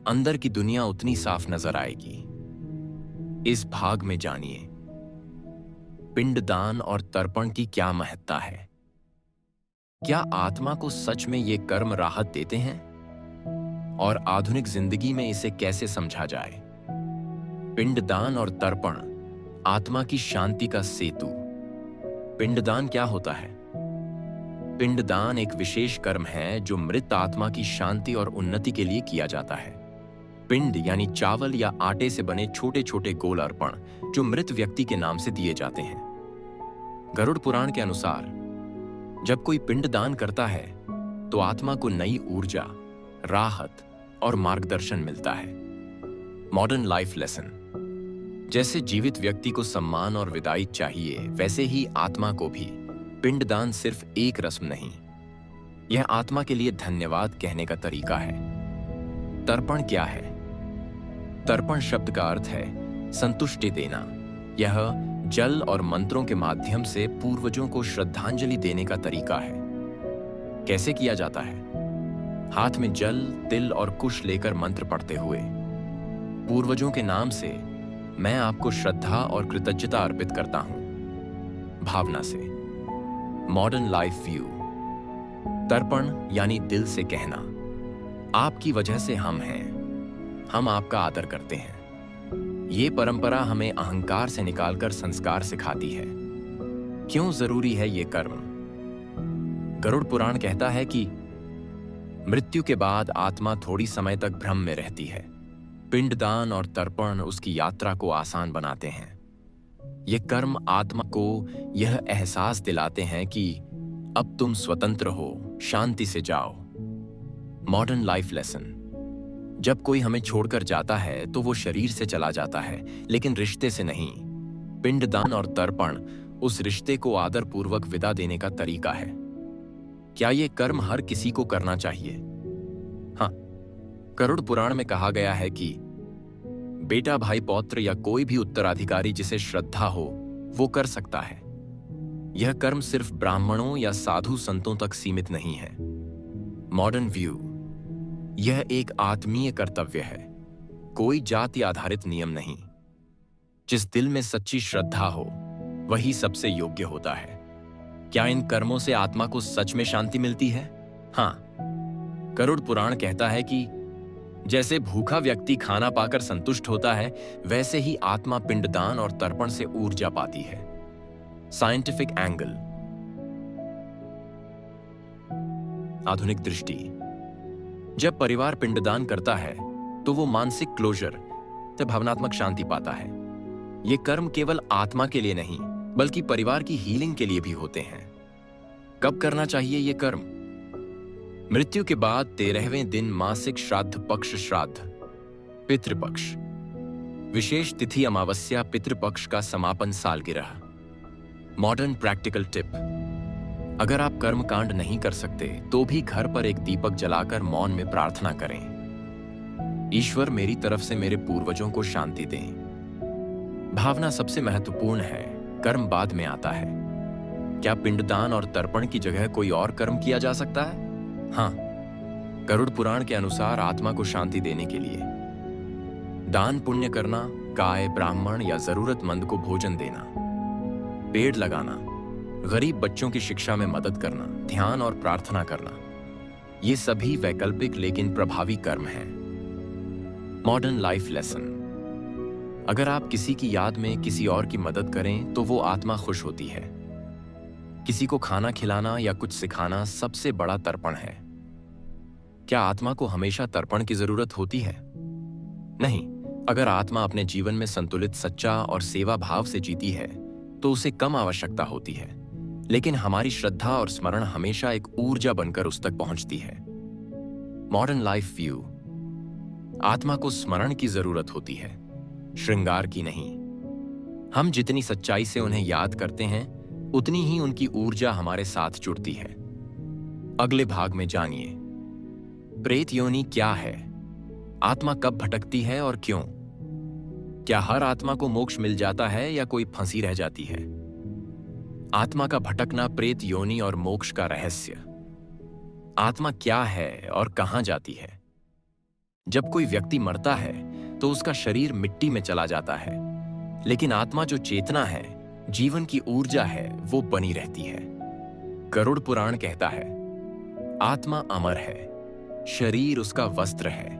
अंदर की दुनिया उतनी साफ नजर आएगी। इस भाग में जानिए पिंडदान और तर्पण की क्या महत्ता है। क्या आत्मा को सच में ये कर्म राहत देते हैं? और आधुनिक जिंदगी में इसे कैसे समझा जाए? पिंडदान और तर्पण आत्मा की शांति का सेतु। पिंडदान क्या होता है? पिंडदान एक विशेष कर्म है जो मृत आत्मा की शांति और उन्नति के लिए किया जाता है। पिंड यानी चावल या आटे से बने छोटे छोटे गोल अर्पण जो मृत व्यक्ति के नाम से दिए जाते हैं। गरुड़ पुराण के अनुसार जब कोई पिंडदान करता है तो आत्मा को नई ऊर्जा, राहत और मार्गदर्शन मिलता है। मॉडर्न लाइफ लेसन: जैसे जीवित व्यक्ति को सम्मान और विदाई चाहिए, वैसे ही आत्मा को भी पिंडदान सिर्फ एक रस्म नहीं, यह आत्मा के लिए धन्यवाद कहने का तरीका है। तर्पण क्या है? तर्पण शब्द का अर्थ है संतुष्टि देना। यह जल और मंत्रों के माध्यम से पूर्वजों को श्रद्धांजलि देने का तरीका है। कैसे किया जाता है? हाथ में जल, तिल और कुश लेकर मंत्र पढ़ते हुए पूर्वजों के नाम से मैं आपको श्रद्धा और कृतज्ञता अर्पित करता हूं, भावना से। मॉडर्न लाइफ व्यू: तर्पण यानी दिल से कहना, आपकी वजह से हम हैं, हम आपका आदर करते हैं। ये परंपरा हमें अहंकार से निकालकर संस्कार सिखाती है। क्यों जरूरी है ये कर्म? गरुड़ पुराण कहता है कि मृत्यु के बाद आत्मा थोड़ी समय तक भ्रम में रहती है। पिंडदान और तर्पण उसकी यात्रा को आसान बनाते हैं। ये कर्म आत्मा को यह एहसास दिलाते हैं कि अब तुम स्वतंत्र हो, शांति से जाओ। Modern life lesson. जब कोई हमें छोड़कर जाता है तो वो शरीर से चला जाता है, लेकिन रिश्ते से नहीं। पिंडदान और तर्पण उस रिश्ते को आदरपूर्वक विदा देने का तरीका है। क्या ये कर्म हर किसी को करना चाहिए? हाँ, गरुड़ पुराण में कहा गया है कि बेटा, भाई, पौत्र या कोई भी उत्तराधिकारी जिसे श्रद्धा हो वो कर सकता है। यह कर्म सिर्फ ब्राह्मणों या साधु संतों तक सीमित नहीं है। Modern view. यह एक आत्मीय कर्तव्य है, कोई जाति आधारित नियम नहीं। जिस दिल में सच्ची श्रद्धा हो वही सबसे योग्य होता है। क्या इन कर्मों से आत्मा को सच में शांति मिलती है? हाँ, गरुड़ पुराण कहता है कि जैसे भूखा व्यक्ति खाना पाकर संतुष्ट होता है, वैसे ही आत्मा पिंडदान और तर्पण से ऊर्जा पाती है। Scientific angle. आधुनिक दृष्टि। जब परिवार पिंडदान करता है तो वो मानसिक क्लोजर या भावनात्मक शांति पाता है। ये कर्म केवल आत्मा के लिए नहीं बल्कि परिवार की हीलिंग के लिए भी होते हैं। कब करना चाहिए ये कर्म? मृत्यु के बाद 13वें दिन मासिक श्राद्ध पक्ष श्राद्ध। पितृपक्ष। विशेष तिथि अमावस्या पितृपक्ष का समापन सालगिरह। Modern practical tip. अगर आप कर्म कांड नहीं कर सकते तो भी घर पर एक दीपक जलाकर मौन में प्रार्थना करें, ईश्वर मेरी तरफ से मेरे पूर्वजों को शांति दें। भावना सबसे महत्वपूर्ण है, कर्म बाद में आता है। क्या पिंडदान और तर्पण की जगह कोई और कर्म किया जा सकता है? हाँ, गरुड़ पुराण के अनुसार आत्मा को शांति देने के लिए दान पुण्य करना, गाय, ब्राह्मण या जरूरतमंद को भोजन देना, पेड़ लगाना, गरीब बच्चों की शिक्षा में मदद करना, ध्यान और प्रार्थना करना, ये सभी वैकल्पिक लेकिन प्रभावी कर्म हैं। Modern life lesson. अगर आप किसी की याद में किसी और की मदद करें तो वो आत्मा खुश होती है। किसी को खाना खिलाना या कुछ सिखाना सबसे बड़ा तर्पण है। क्या आत्मा को हमेशा तर्पण की जरूरत होती है? नहीं। अगर आत्मा अपने जीवन में संतुलित, सच्चा और सेवा भाव से जीती है तो उसे कम आवश्यकता होती है, लेकिन हमारी श्रद्धा और स्मरण हमेशा एक ऊर्जा बनकर उस तक पहुंचती है। Modern life view. आत्मा को स्मरण की जरूरत होती है, श्रृंगार की नहीं। हम जितनी सच्चाई से उन्हें याद करते हैं उतनी ही उनकी ऊर्जा हमारे साथ जुड़ती है। अगले भाग में जानिए प्रेत योनि क्या है, आत्मा कब भटकती है और क्यों, क्या हर आत्मा को मोक्ष मिल जाता है या कोई फंसी रह जाती है, आत्मा का भटकना, प्रेत योनि और मोक्ष का रहस्य, आत्मा क्या है और कहां जाती है। जब कोई व्यक्ति मरता है तो उसका शरीर मिट्टी में चला जाता है, लेकिन आत्मा जो चेतना है, जीवन की ऊर्जा है, वो बनी रहती है। गरुड़ पुराण कहता है आत्मा अमर है, शरीर उसका वस्त्र है,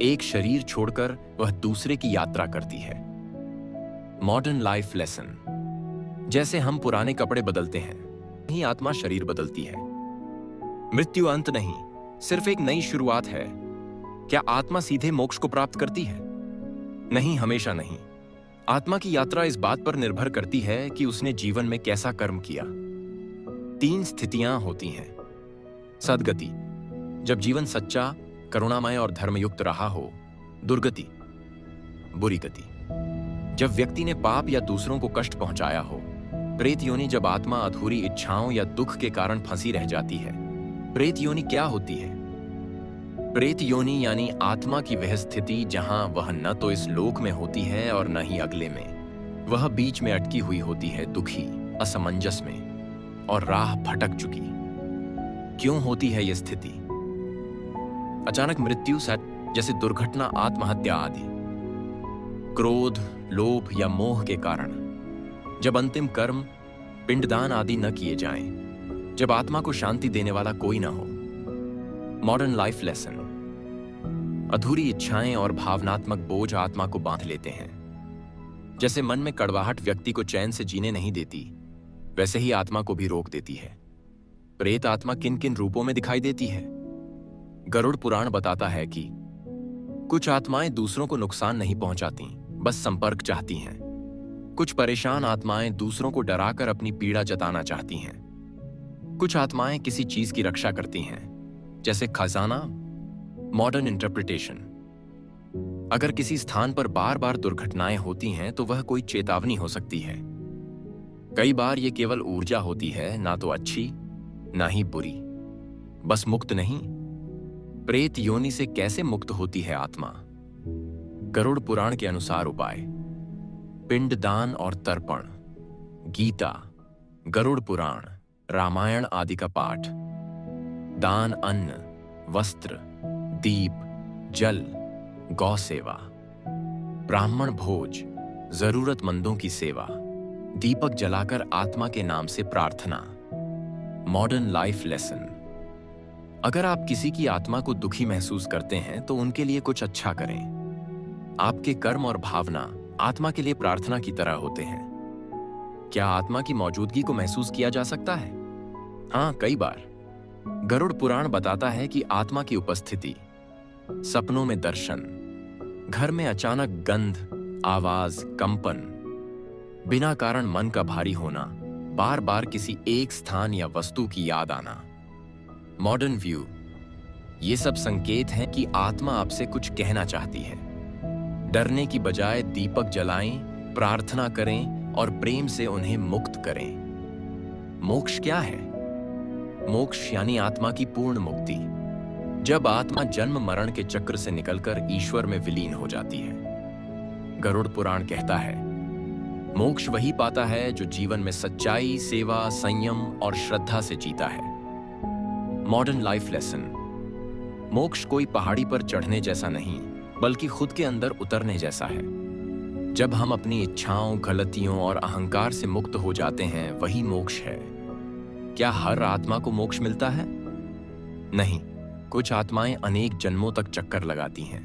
एक शरीर छोड़कर वह दूसरे की यात्रा करती है। Modern life lesson. जैसे हम पुराने कपड़े बदलते हैं, ही आत्मा शरीर बदलती है। मृत्यु अंत नहीं, सिर्फ एक नई शुरुआत है। क्या आत्मा सीधे मोक्ष को प्राप्त करती है? नहीं, हमेशा नहीं। आत्मा की यात्रा इस बात पर निर्भर करती है कि उसने जीवन में कैसा कर्म किया। 3 स्थितियां होती हैं। सद्गति, जब जीवन सच्चा, करुणामय और धर्मयुक्त रहा हो। दुर्गति, बुरी गति, जब व्यक्ति ने पाप या दूसरों को कष्ट पहुंचाया हो। प्रेत योनि, जब आत्मा अधूरी इच्छाओं या दुख के कारण फंसी रह जाती है। प्रेत योनि क्या होती है? प्रेत योनि यानी आत्मा की वह स्थिति जहां वह न तो इस लोक में होती है और न ही अगले में। वह बीच में अटकी हुई होती है, दुखी, असमंजस में और राह भटक चुकी। क्यों होती है यह स्थिति? अचानक मृत्यु, जैसे दुर्घटना, आत्महत्या आदि। क्रोध, लोभ या मोह के कारण। जब अंतिम कर्म, पिंडदान आदि न किए जाएं। जब आत्मा को शांति देने वाला कोई न हो। Modern life lesson. अधूरी इच्छाएं और भावनात्मक बोझ आत्मा को बांध लेते हैं। जैसे मन में कड़वाहट व्यक्ति को चैन से जीने नहीं देती, वैसे ही आत्मा को भी रोक देती है। प्रेत आत्मा किन किन रूपों में दिखाई देती है? गरुड़ पुराण बताता है कि कुछ आत्माएं दूसरों को नुकसान नहीं पहुंचाती, बस संपर्क चाहती हैं। कुछ परेशान आत्माएं दूसरों को डराकर अपनी पीड़ा जताना चाहती हैं। कुछ आत्माएं किसी चीज की रक्षा करती हैं, जैसे खजाना। मॉडर्न इंटरप्रिटेशन: अगर किसी स्थान पर बार बार दुर्घटनाएं होती हैं तो वह कोई चेतावनी हो सकती है। कई बार यह केवल ऊर्जा होती है, ना तो अच्छी ना ही बुरी, बस मुक्त नहीं। प्रेत योनि से कैसे मुक्त होती है आत्मा? गरुड़ पुराण के अनुसार उपाय: पिंडदान और तर्पण, गीता, गरुड़ पुराण, रामायण आदि का पाठ, दान, अन्न, वस्त्र, दीप, जल, गौ सेवा, ब्राह्मण भोज, जरूरतमंदों की सेवा, दीपक जलाकर आत्मा के नाम से प्रार्थना। मॉडर्न लाइफ लेसन: अगर आप किसी की आत्मा को दुखी महसूस करते हैं तो उनके लिए कुछ अच्छा करें। आपके कर्म और भावना आत्मा के लिए प्रार्थना की तरह होते हैं। क्या आत्मा की मौजूदगी को महसूस किया जा सकता है? हाँ, कई बार। गरुड़ पुराण बताता है कि आत्मा की उपस्थिति, सपनों में दर्शन, घर में अचानक गंध, आवाज, कंपन, बिना कारण मन का भारी होना, बार बार किसी एक स्थान या वस्तु की याद आना। मॉडर्न व्यू: ये सब संकेत हैं कि आत्मा आपसे कुछ कहना चाहती है। डरने की बजाय दीपक जलाएं, प्रार्थना करें और प्रेम से उन्हें मुक्त करें। मोक्ष क्या है? मोक्ष यानी आत्मा की पूर्ण मुक्ति, जब आत्मा जन्म मरण के चक्र से निकलकर ईश्वर में विलीन हो जाती है। गरुड़ पुराण कहता है, मोक्ष वही पाता है जो जीवन में सच्चाई, सेवा, संयम और श्रद्धा से जीता है। मॉडर्न लाइफ लेसन: मोक्ष कोई पहाड़ी पर चढ़ने जैसा नहीं, बल्कि खुद के अंदर उतरने जैसा है। जब हम अपनी इच्छाओं, गलतियों और अहंकार से मुक्त हो जाते हैं, वही मोक्ष है। क्या हर आत्मा को मोक्ष मिलता है? नहीं। कुछ आत्माएं अनेक जन्मों तक चक्कर लगाती हैं,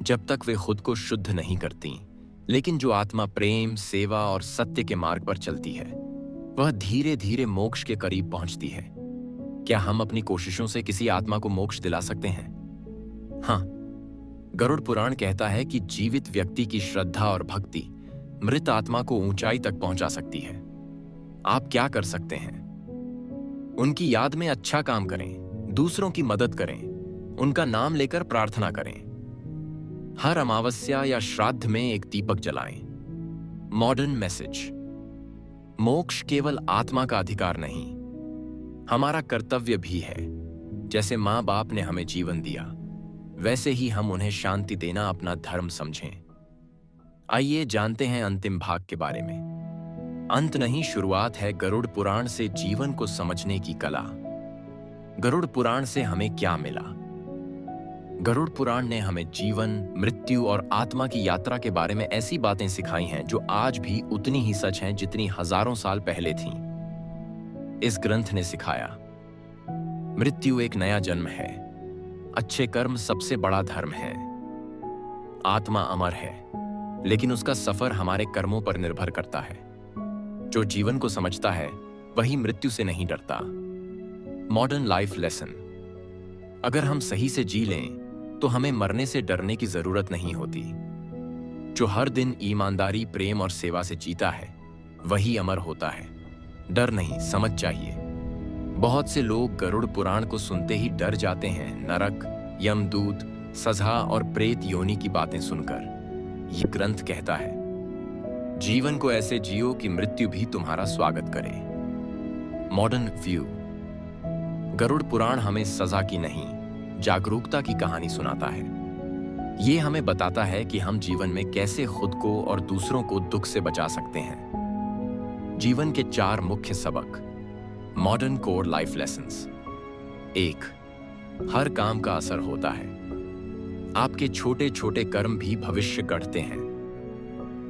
जब तक वे खुद को शुद्ध नहीं करती। लेकिन जो आत्मा प्रेम, सेवा और सत्य के मार्ग पर चलती है, वह धीरे धीरे मोक्ष के करीब पहुंचती है। क्या हम अपनी कोशिशों से किसी आत्मा को मोक्ष दिला सकते हैं? हाँ। गरुड़ पुराण कहता है कि जीवित व्यक्ति की श्रद्धा और भक्ति मृत आत्मा को ऊंचाई तक पहुंचा सकती है। आप क्या कर सकते हैं? उनकी याद में अच्छा काम करें, दूसरों की मदद करें, उनका नाम लेकर प्रार्थना करें। हर अमावस्या या श्राद्ध में एक दीपक जलाएं। मॉडर्न मैसेज: मोक्ष केवल आत्मा का अधिकार नहीं, हमारा कर्तव्य भी है। जैसे माँ बाप ने हमें जीवन दिया, वैसे ही हम उन्हें शांति देना अपना धर्म समझें। आइए जानते हैं अंतिम भाग के बारे में। अंत नहीं, शुरुआत है गरुड़ पुराण से जीवन को समझने की कला। गरुड़ पुराण से हमें क्या मिला? गरुड़ पुराण ने हमें जीवन, मृत्यु और आत्मा की यात्रा के बारे में ऐसी बातें सिखाई हैं जो आज भी उतनी ही सच हैं जितनी हजारों साल पहले थीं। इस ग्रंथ ने सिखाया, मृत्यु एक नया जन्म है, अच्छे कर्म सबसे बड़ा धर्म है, आत्मा अमर है, लेकिन उसका सफर हमारे कर्मों पर निर्भर करता है। जो जीवन को समझता है वही मृत्यु से नहीं डरता। मॉडर्न लाइफ लेसन: अगर हम सही से जी लें तो हमें मरने से डरने की जरूरत नहीं होती। जो हर दिन ईमानदारी, प्रेम और सेवा से जीता है, वही अमर होता है। डर नहीं, समझ चाहिए। बहुत से लोग गरुड़ पुराण को सुनते ही डर जाते हैं, नरक, यमदूत, सजा और प्रेत योनि की बातें सुनकर। यह ग्रंथ कहता है, जीवन को ऐसे जियो कि मृत्यु भी तुम्हारा स्वागत करे। मॉडर्न व्यू: गरुड़ पुराण हमें सजा की नहीं, जागरूकता की कहानी सुनाता है। ये हमें बताता है कि हम जीवन में कैसे खुद को और दूसरों को दुख से बचा सकते हैं। जीवन के 4 मुख्य सबक। Modern core life lessons. 1. हर काम का असर होता है। आपके छोटे छोटे कर्म भी भविष्य गढ़ते हैं।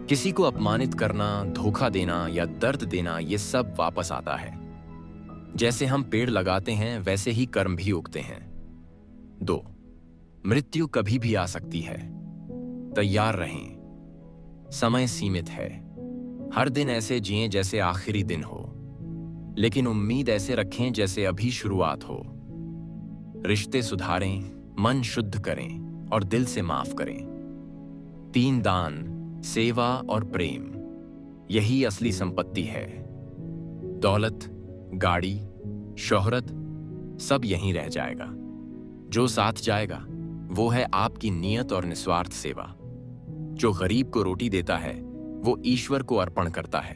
किसी को अपमानित करना, धोखा देना या दर्द देना, ये सब वापस आता है। जैसे हम पेड़ लगाते हैं, वैसे ही कर्म भी उगते हैं। 2. मृत्यु कभी भी आ सकती है, तैयार रहें। समय सीमित है। हर दिन ऐसे जिएं जैसे आखिरी दिन हो, लेकिन उम्मीद ऐसे रखें जैसे अभी शुरुआत हो। रिश्ते सुधारें, मन शुद्ध करें और दिल से माफ करें। 3 दान, सेवा और प्रेम, यही असली संपत्ति है। दौलत, गाड़ी, शोहरत सब यहीं रह जाएगा। जो साथ जाएगा वो है आपकी नियत और निस्वार्थ सेवा। जो गरीब को रोटी देता है वो ईश्वर को अर्पण करता है।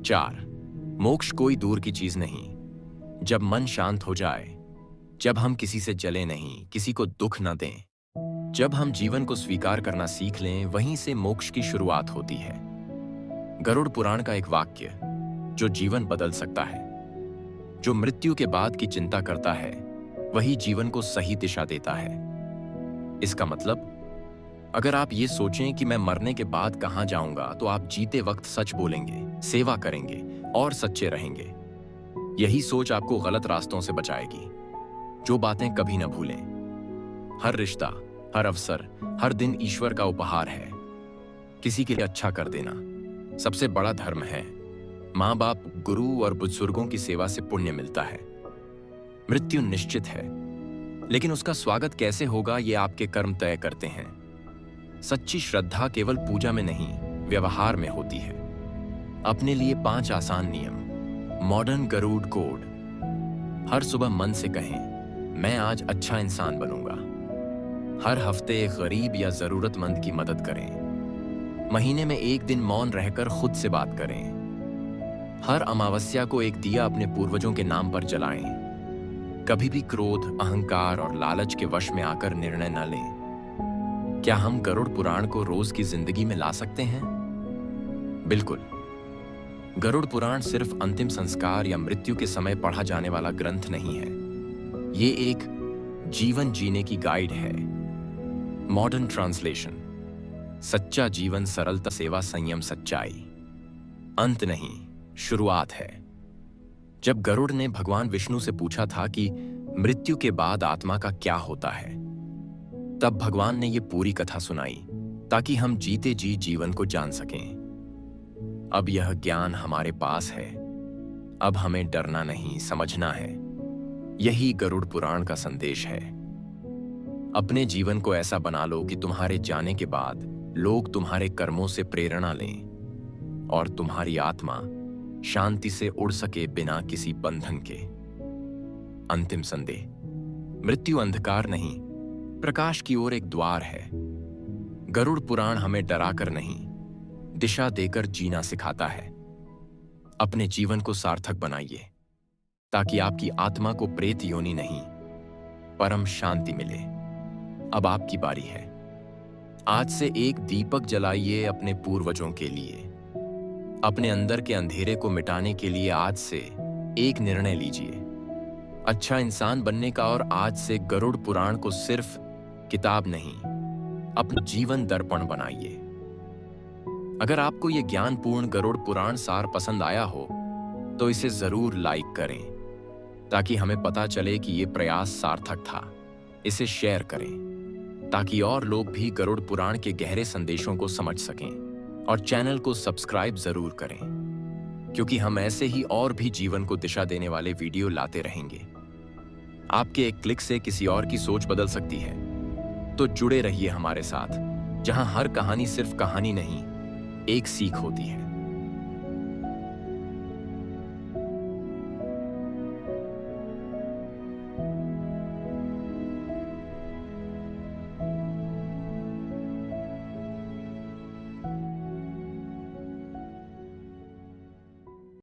4, मोक्ष कोई दूर की चीज नहीं। जब मन शांत हो जाए, जब हम किसी से जले नहीं, किसी को दुख न दें, जब हम जीवन को स्वीकार करना सीख लें, वहीं से मोक्ष की शुरुआत होती है। गरुड़ पुराण का एक वाक्य जो जीवन बदल सकता है। जो मृत्यु के बाद की चिंता करता है वही जीवन को सही दिशा देता है। इसका मतलब, अगर आप ये सोचें कि मैं मरने के बाद कहां जाऊंगा, तो आप जीते वक्त सच बोलेंगे, सेवा करेंगे और सच्चे रहेंगे। यही सोच आपको गलत रास्तों से बचाएगी। जो बातें कभी न भूलें। हर रिश्ता, हर अवसर, हर दिन ईश्वर का उपहार है। किसी के लिए अच्छा कर देना सबसे बड़ा धर्म है। माँ बाप, गुरु और बुजुर्गों की सेवा से पुण्य मिलता है। मृत्यु निश्चित है, लेकिन उसका स्वागत कैसे होगा ये आपके कर्म तय करते हैं। सच्ची श्रद्धा केवल पूजा में नहीं, व्यवहार में होती है। अपने लिए 5 आसान नियम। Modern Garuda code. हर सुबह मन से कहें, मैं आज अच्छा इंसान बनूंगा। हर हफ्ते एक गरीब या जरूरतमंद की मदद करें। महीने में 1 दिन मौन रहकर खुद से बात करें। हर अमावस्या को एक दिया अपने पूर्वजों के नाम पर जलाएं। कभी भी क्रोध, अहंकार और लालच के वश में आकर निर्णय न लें। क्या हम गरुड़ पुराण को रोज की जिंदगी में ला सकते हैं? बिल्कुल। गरुड़ पुराण सिर्फ अंतिम संस्कार या मृत्यु के समय पढ़ा जाने वाला ग्रंथ नहीं है। ये एक जीवन जीने की गाइड है। Modern translation. सच्चा जीवन, सरलता, सेवा, संयम, सच्चाई। अंत नहीं, शुरुआत है। जब गरुड़ ने भगवान विष्णु से पूछा था कि मृत्यु के बाद आत्मा का क्या होता है, तब भगवान ने यह पूरी कथा सुनाई ताकि हम जीते जी जीवन को जान सकें। अब यह ज्ञान हमारे पास है। अब हमें डरना नहीं, समझना है। यही गरुड़ पुराण का संदेश है। अपने जीवन को ऐसा बना लो कि तुम्हारे जाने के बाद लोग तुम्हारे कर्मों से प्रेरणा लें और तुम्हारी आत्मा शांति से उड़ सके बिना किसी बंधन के। अंतिम संदेश। मृत्यु अंधकार नहीं, प्रकाश की ओर एक द्वार है। गरुड़ पुराण हमें डराकर नहीं, दिशा देकर जीना सिखाता है। अपने जीवन को सार्थक बनाइए ताकि आपकी आत्मा को प्रेत योनि नहीं, परम शांति मिले। अब आपकी बारी है। आज से एक दीपक जलाइए अपने पूर्वजों के लिए। अपने अंदर के अंधेरे को मिटाने के लिए आज से एक निर्णय लीजिए, अच्छा इंसान बनने का। और आज से गरुड़ पुराण को सिर्फ किताब नहीं, अपना जीवन दर्पण बनाइए। अगर आपको यह ज्ञानपूर्ण गरुड़ पुराण सार पसंद आया हो तो इसे जरूर लाइक करें ताकि हमें पता चले कि यह प्रयास सार्थक था। इसे शेयर करें ताकि और लोग भी गरुड़ पुराण के गहरे संदेशों को समझ सकें। और चैनल को सब्सक्राइब जरूर करें, क्योंकि हम ऐसे ही और भी जीवन को दिशा देने वाले वीडियो लाते रहेंगे। आपके एक क्लिक से किसी और की सोच बदल सकती है। तो जुड़े रहिए हमारे साथ, जहां हर कहानी सिर्फ कहानी नहीं, एक सीख होती है।